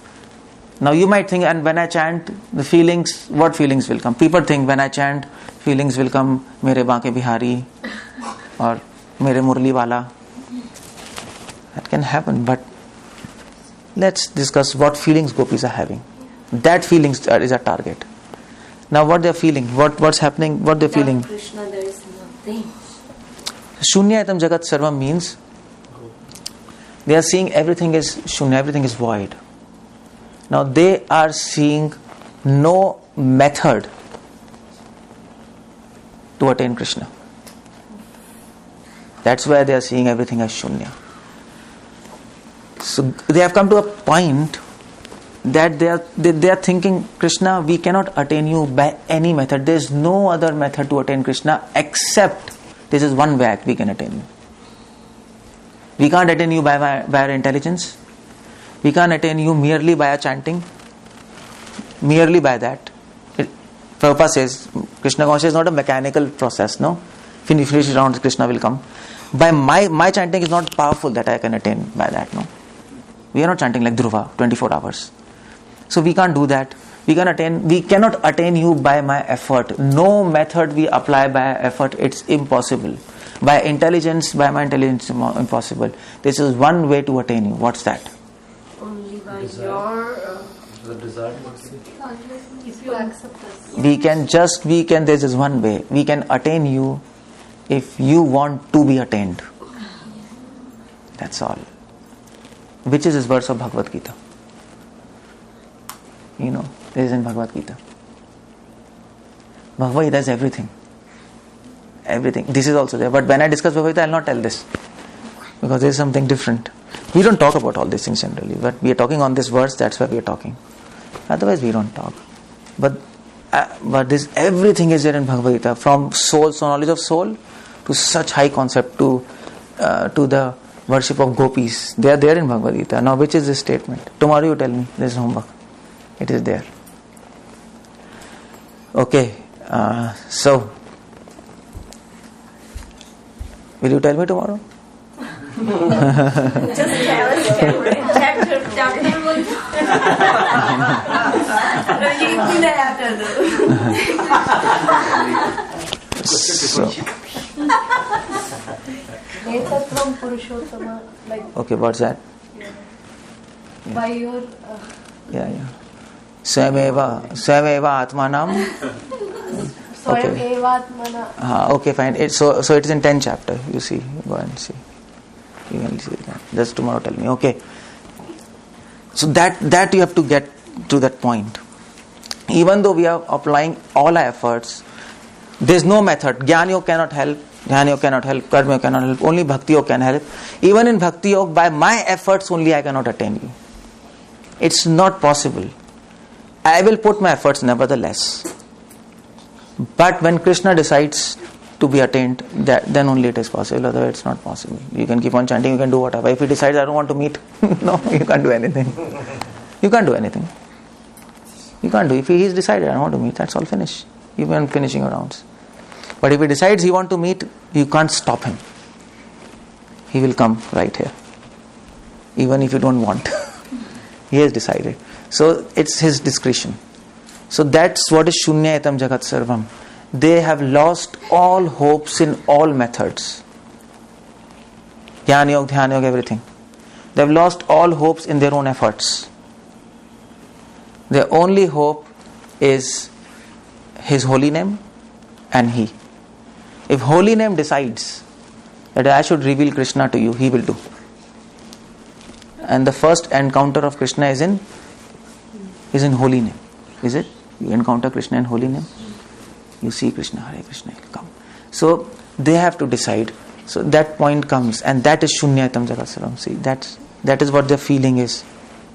Now you might think, and when I chant, the feelings, what feelings will come? People think when I chant, feelings will come, Mere Baake Bihari, or Mere Murli Wala. That can happen, but let's discuss what feelings gopis are having. That feelings is a target. Now what they're feeling, what's happening, what they're feeling. Krishna, there is nothing. Shunyayatam Jagat Sarvam means they are seeing everything is shunya, everything is void. Now they are seeing no method to attain Krishna. That's why they are seeing everything as shunya. So they have come to a point that they are thinking, Krishna, we cannot attain you by any method. There is no other method to attain Krishna except this is one way we can attain you. We can't attain you by our intelligence. We can't attain you merely by our chanting. Merely by that. Prabhupada says, Krishna consciousness is not a mechanical process, no? Finish round, Krishna will come. By my chanting is not powerful that I can attain by that, no? We are not chanting like Dhruva, 24 hours. So we can't do that. We cannot attain you by my effort. No method we apply by effort, it's impossible. By my intelligence, impossible. This is one way to attain you. What's that? Only by your... The desire. If you accept us. This is one way. We can attain you if you want to be attained. That's all. Which is this verse of Bhagavad Gita? You know, this is in Bhagavad Gita. Bhagavad Gita is everything. Everything. This is also there. But when I discuss Bhagavad Gita, I will not tell this. Because there is something different. We don't talk about all these things generally. But we are talking on this verse, that's why we are talking. Otherwise we don't talk. But this everything is there in Bhagavad Gita. From soul, so knowledge of soul, to such high concept, to the worship of gopis. They are there in Bhagavad Gita. Now which is this statement? Tomorrow you tell me. This is homework. It is there. Okay. So, will you tell me tomorrow? Just tell us chapter 1. So, Netatvam Purushottama, like okay, what's that? by your Yeah. Swameva Atmanam. Swayam Evatmana. Okay, fine. So it is in 10th chapter. You see, go and see. You can see that. Just tomorrow tell me. Okay. So that you have to get to that point. Even though we are applying all our efforts, there is no method. Jnana Yoga cannot help. Jnana Yoga cannot help. Karma Yoga cannot help. Only Bhakti Yoga can help. Even in Bhakti Yoga, by my efforts only I cannot attain you. It's not possible. I will put my efforts nevertheless. But when Krishna decides to be attained, then only it is possible. Otherwise, it's not possible. You can keep on chanting, you can do whatever. If he decides, I don't want to meet, no, you can't do anything. You can't do anything. You can't do. If he is decided, I don't want to meet, that's all finished. You can finishing your rounds. But if he decides he wants to meet, you can't stop him. He will come right here. Even if you don't want. He has decided. So it's his discretion. So that's what is Shunyayatam Jagat Sarvam. They have lost all hopes in all methods. Jnana Yoga, Dhyana Yoga, everything. They have lost all hopes in their own efforts. Their only hope is His holy name and He. If holy name decides that I should reveal Krishna to you, He will do. And the first encounter of Krishna is in holy name. Is it? You encounter Krishna in holy name. You see Krishna, Hare Krishna, He'll come. So they have to decide. So that point comes, and that is Shunyayatam Jagat Sarvam. See, that is what their feeling is,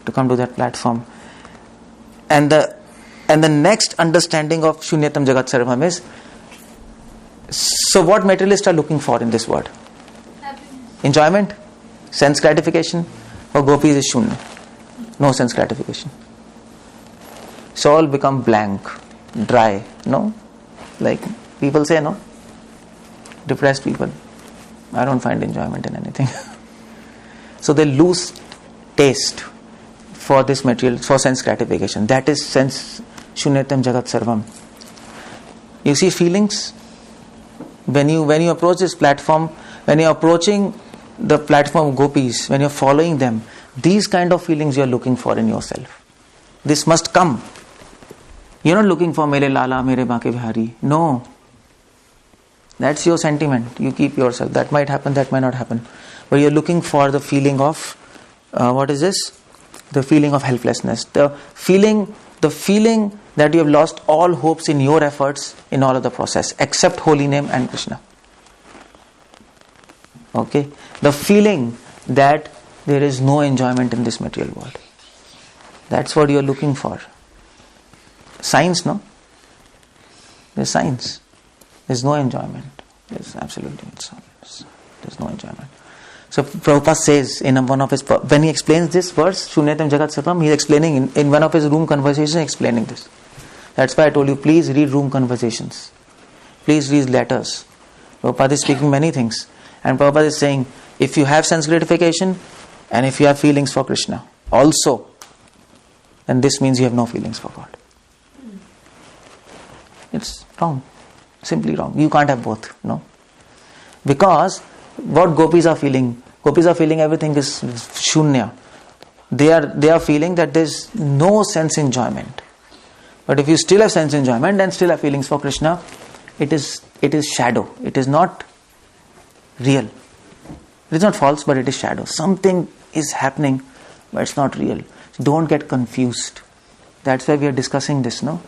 to come to that platform. And the next understanding of Shunyayatam Jagat Sarvam is, so what materialists are looking for in this word? Happiness. Enjoyment? Sense gratification? Or gopis is shunya? No sense gratification. So all become blank, dry, no? Like people say, no? Depressed people. I don't find enjoyment in anything. So they lose taste for this material, for sense gratification. That is sense Shunyayatam Jagat Sarvam. You see feelings? When you approach this platform, when you are approaching the platform of gopis, when you are following them, these kind of feelings you are looking for in yourself. This must come. You are not looking for Mere Lala, Mere Baake Bihari. No. That's your sentiment. You keep yourself. That might happen, that might not happen. But you are looking for the feeling of, what is this? The feeling of helplessness. The feeling that you have lost all hopes in your efforts in all of the process, except holy name and Krishna. Okay? The feeling that there is no enjoyment in this material world. That's what you are looking for. Science, no? There's science. There's no enjoyment. There's absolutely there's no enjoyment. So Prabhupada says in one of his, when he explains this verse, Shunyayatam Jagat Sarvam, he is explaining in one of his room conversations, explaining this. That's why I told you, please read room conversations. Please read letters. Prabhupada is speaking many things. And Prabhupada is saying, if you have sense gratification and if you have feelings for Krishna also, then this means you have no feelings for God. It's wrong. Simply wrong. You can't have both. No. Because what gopis are feeling everything is shunya. They are feeling that there's no sense enjoyment. But if you still have sense enjoyment and still have feelings for Krishna, it is shadow. It is not real. It is not false, but it is shadow. Something is happening, but it's not real. So don't get confused. That's why we are discussing this, no?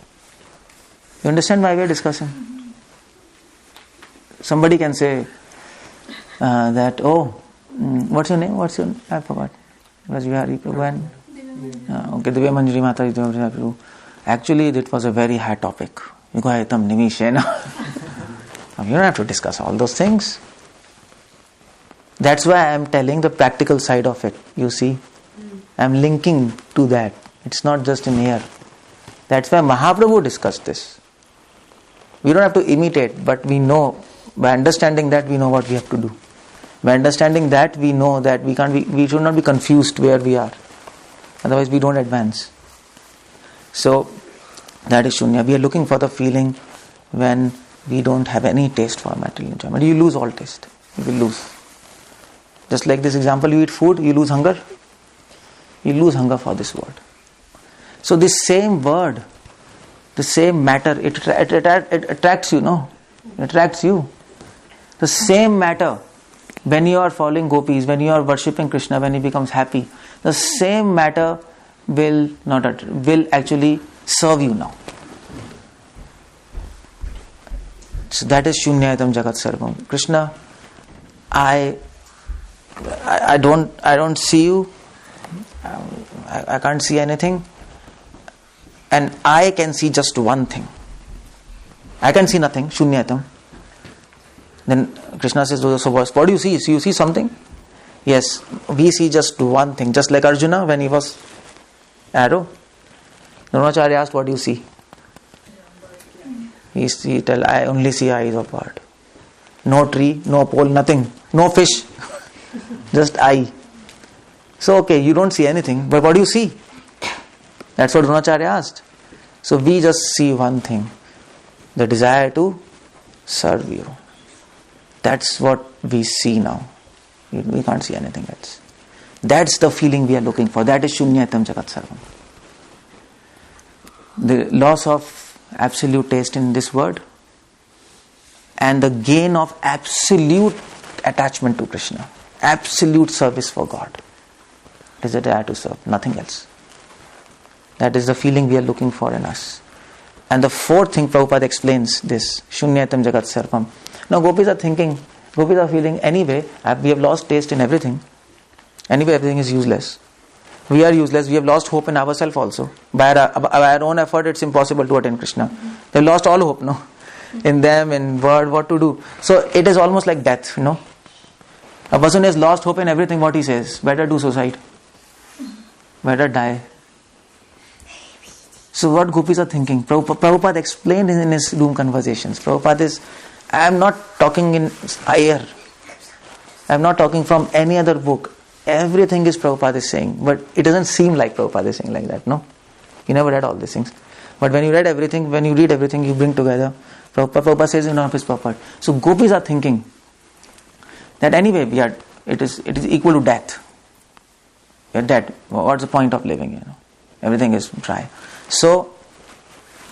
You understand why we are discussing? Somebody can say that, what's your name? I forgot. Was Vihari Prabhu? Okay, Divya Manjari Mata Prabhu. Actually, it was a very high topic. You don't have to discuss all those things. That's why I am telling the practical side of it. You see, I am linking to that. It's not just in here. That's why Mahaprabhu discussed this. We don't have to imitate, but we know, by understanding that, we know what we have to do. By understanding that, we know that we should not be confused where we are. Otherwise, we don't advance. So, that is Shunya. We are looking for the feeling when we don't have any taste for material enjoyment. You lose all taste. You will lose. Just like this example, you eat food, you lose hunger. You lose hunger for this word. So, this same word, the same matter, it attracts you, no? It attracts you. The same matter, when you are following gopis, when you are worshipping Krishna, when he becomes happy, the same matter will actually serve you now. So that is Shunyayatam Jagat Sarvam. Krishna, I don't see you. I can't see anything. And I can see just one thing. I can see nothing, Shunyatam. Then Krishna says, so what do you see? So you see something? Yes, we see just one thing. Just like Arjuna when he was arrow. Dronacharya asked, what do you see? He tell, I only see eyes of bird. No tree, no pole, nothing. No fish. Just eye. So okay, you don't see anything, but what do you see? That's what Dronacharya asked. So we just see one thing. The desire to serve you. That's what we see now. We can't see anything else. That's the feeling we are looking for. That is Shunyatam Jagat Sarvam. The loss of absolute taste in this word and the gain of absolute attachment to Krishna. Absolute service for God. It is a desire to serve, nothing else. That is the feeling we are looking for in us. And the fourth thing Prabhupada explains this, Shunyatam Jagat Sarvam. Now gopis are feeling, anyway, we have lost taste in everything. Anyway, everything is useless. We are useless. We have lost hope in ourselves also. By our own effort, it's impossible to attain Krishna. We have lost all hope, no? In them, in word, what to do. So it is almost like death, A person has lost hope in everything, what he says? Better do suicide. Better die. So what gopis are thinking? Prabhupada explained in his room conversations. Prabhupada is, I am not talking in air. I am not talking from any other book. Everything is Prabhupada is saying. But it doesn't seem like Prabhupada is saying like that, no? You never read all these things. But when you read everything, when you read everything, you bring together. Prabhupada says in one of his purport. So gopis are thinking that anyway it is equal to death. We are dead. What's the point of living? Everything is dry. So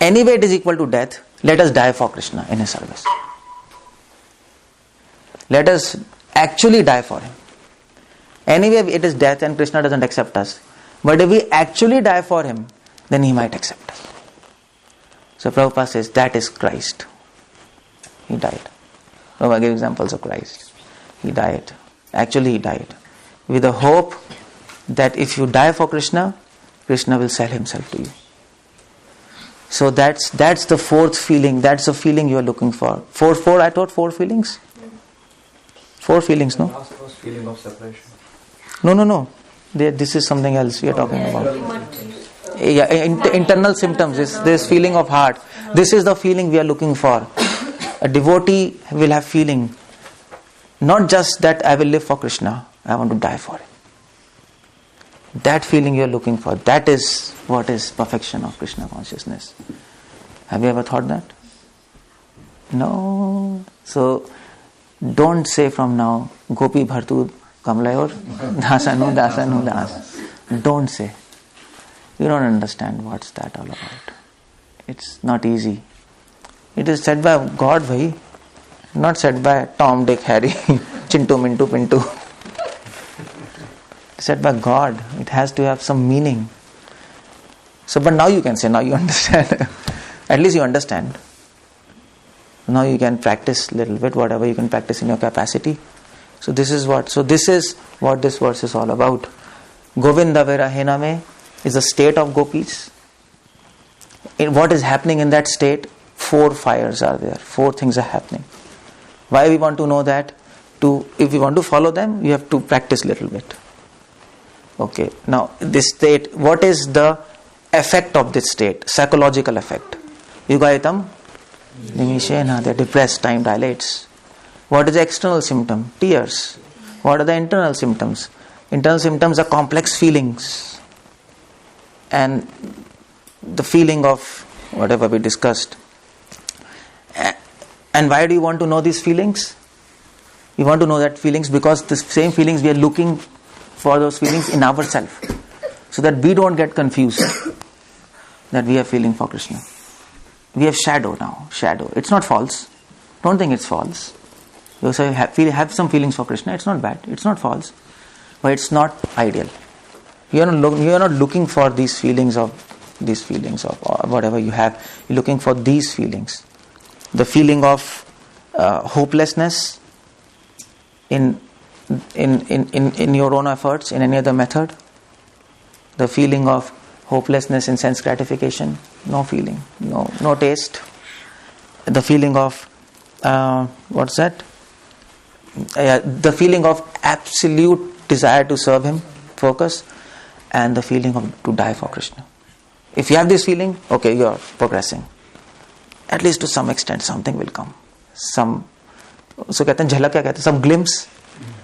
anyway it is equal to death. Let us die for Krishna in his service. Let us actually die for him. Anyway it is death and Krishna doesn't accept us. But if we actually die for him, then he might accept us. So Prabhupada says that is Christ. He died. Prabhupada gave examples of Christ. He died. Actually he died. With the hope that if you die for Krishna, Krishna will sell himself to you. So that's the fourth feeling. That's the feeling you are looking for. Four. I taught 4 feelings. 4 feelings, no? Last was feeling of separation. No. This is something else we are talking about. Internal symptoms. This feeling of heart. This is the feeling we are looking for. A devotee will have feeling. Not just that I will live for Krishna. I want to die for him. That feeling you are looking for. That is what is perfection of Krishna consciousness. Have you ever thought that? No. So don't say from now, Gopi Bhartu Kamlayor Dasanu Dasanu Das. Don't say. You don't understand what's that all about. It's not easy. It is said by God, bhai. Not said by Tom, Dick, Harry, Chintu, Mintu, Pintu. Said by God. It has to have some meaning. So, but now you can say, now you understand. At least you understand. Now you can practice a little bit, whatever you can practice in your capacity. So this is what this verse is all about. Govinda Virahena me is a state of gopis. What is happening in that state? 4 fires are there. 4 things are happening. Why we want to know that? If we want to follow them, you have to practice a little bit. Okay, now this state, what is the effect of this state? Psychological effect. Yugaitam Nimishena, they're depressed, time dilates. What is the external symptom? Tears. What are the internal symptoms? Internal symptoms are complex feelings. And the feeling of whatever we discussed. And why do you want to know these feelings? You want to know that feelings because the same feelings we are looking for those feelings in ourselves, so that we don't get confused that we are feeling for Krishna. We have shadow now. Shadow. It's not false. Don't think it's false. You also have some feelings for Krishna. It's not bad. It's not false, but it's not ideal. You are not looking for these feelings of whatever you have. You're looking for these feelings. The feeling of hopelessness in your own efforts, in any other method. The feeling of hopelessness in sense gratification, no feeling, no taste. the feeling of what's that? The feeling of absolute desire to serve Him, focus, and the feeling of to die for Krishna. If you have this feeling, okay, you are progressing. At least to some extent, something will come. So कहते हैं झलक क्या कहते हैं? Some glimpse.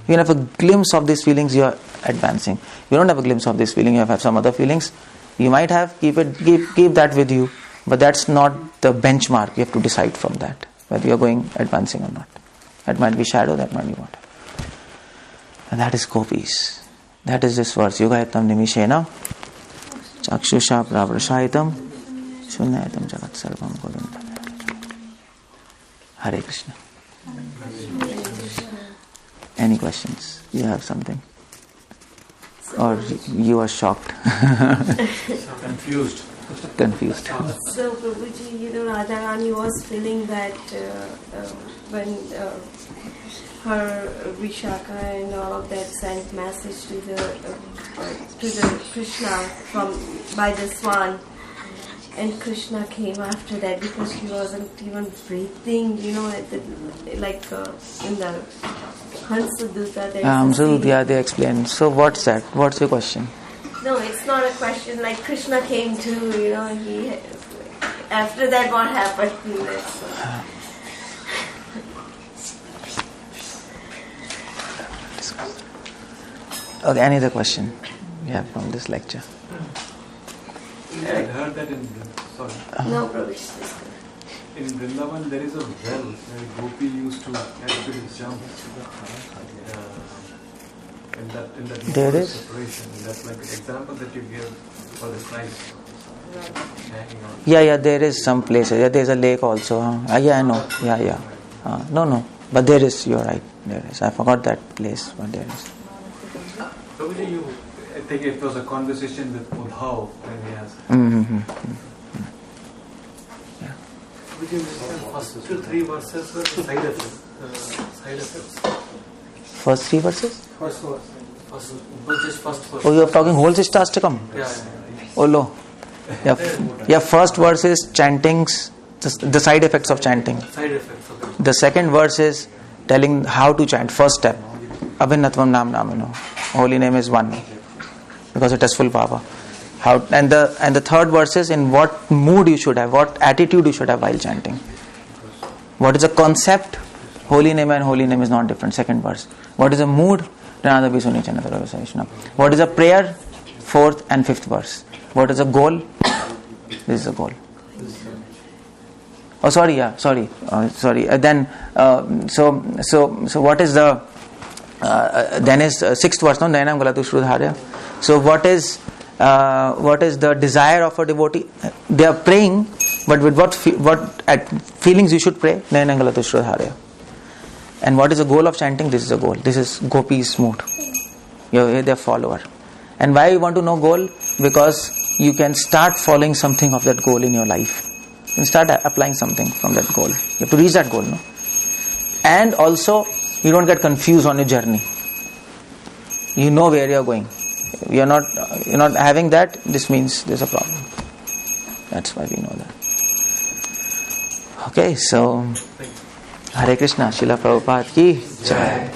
You have a glimpse of these feelings, you are advancing. You don't have a glimpse of this feeling, you have some other feelings. You might have, keep that with you, but that's not the benchmark. You have to decide from that whether you are advancing or not. That might be shadow, that might be what. And that is gopis. That is this verse. Yugayatam nimishena chakshusha pravrashaitam shunyayatam jagat sarvam goduntam. Hare Krishna. Any questions? You have something? Or you are shocked? Confused. So Prabhuji, Radha Rani was feeling that when her Vishaka and all of that sent message to the Krishna by the swan, and Krishna came after that because she wasn't even breathing, in the Hansaduta. They explain. So what's that? What's your question? No, it's not a question. Like Krishna came to, he after that what happened? Okay, any other question? Yeah, from this lecture. I heard that No, Prabhuji. in Vrindavan there is a well where Gopi used to actually jump in that There is? separation. That's like an example that you give for the Christ hanging on. Yeah, there is some places. Yeah, there is a lake also. Yeah, I know. Yeah. No. But there is, you're right. There is. I forgot that place, but there is. Prabhuji, I think it was a conversation with Uddhav when he asked. Yeah. First 2-3 verses were the side effects. First 3 verses? First verse. Just first verse. Oh, you're talking whole Shikshashtakam? Yeah. Oh, no. Yeah, first verse is chantings, the side effects of chanting. Side effects of it. The second verse is telling how to chant. First step. Abhinatvam nam namino. Holy name is one. Because it has full power. And the third verse is in what mood you should have, what attitude you should have while chanting. What is the concept? Holy name and holy name is not different. Second verse. What is the mood? What is a prayer? Fourth and fifth verse. What is a goal? This is a goal. Oh, sorry. Then, so what is the? Then is sixth verse. No, Nayanam Galatu Shrudharya. So what is the desire of a devotee? They are praying, but with what feelings you should pray? Nayanam Galatu Shrudharya. And what is the goal of chanting? This is a goal. This is Gopi's mood. You're their follower. And why you want to know goal? Because you can start following something of that goal in your life. You can start applying something from that goal. You have to reach that goal, no? And also, you don't get confused on your journey. You know where you're going. You're not having that. This means there's a problem. That's why we know that. Okay, so Hare Krishna, Srila Prabhupada ki Jai.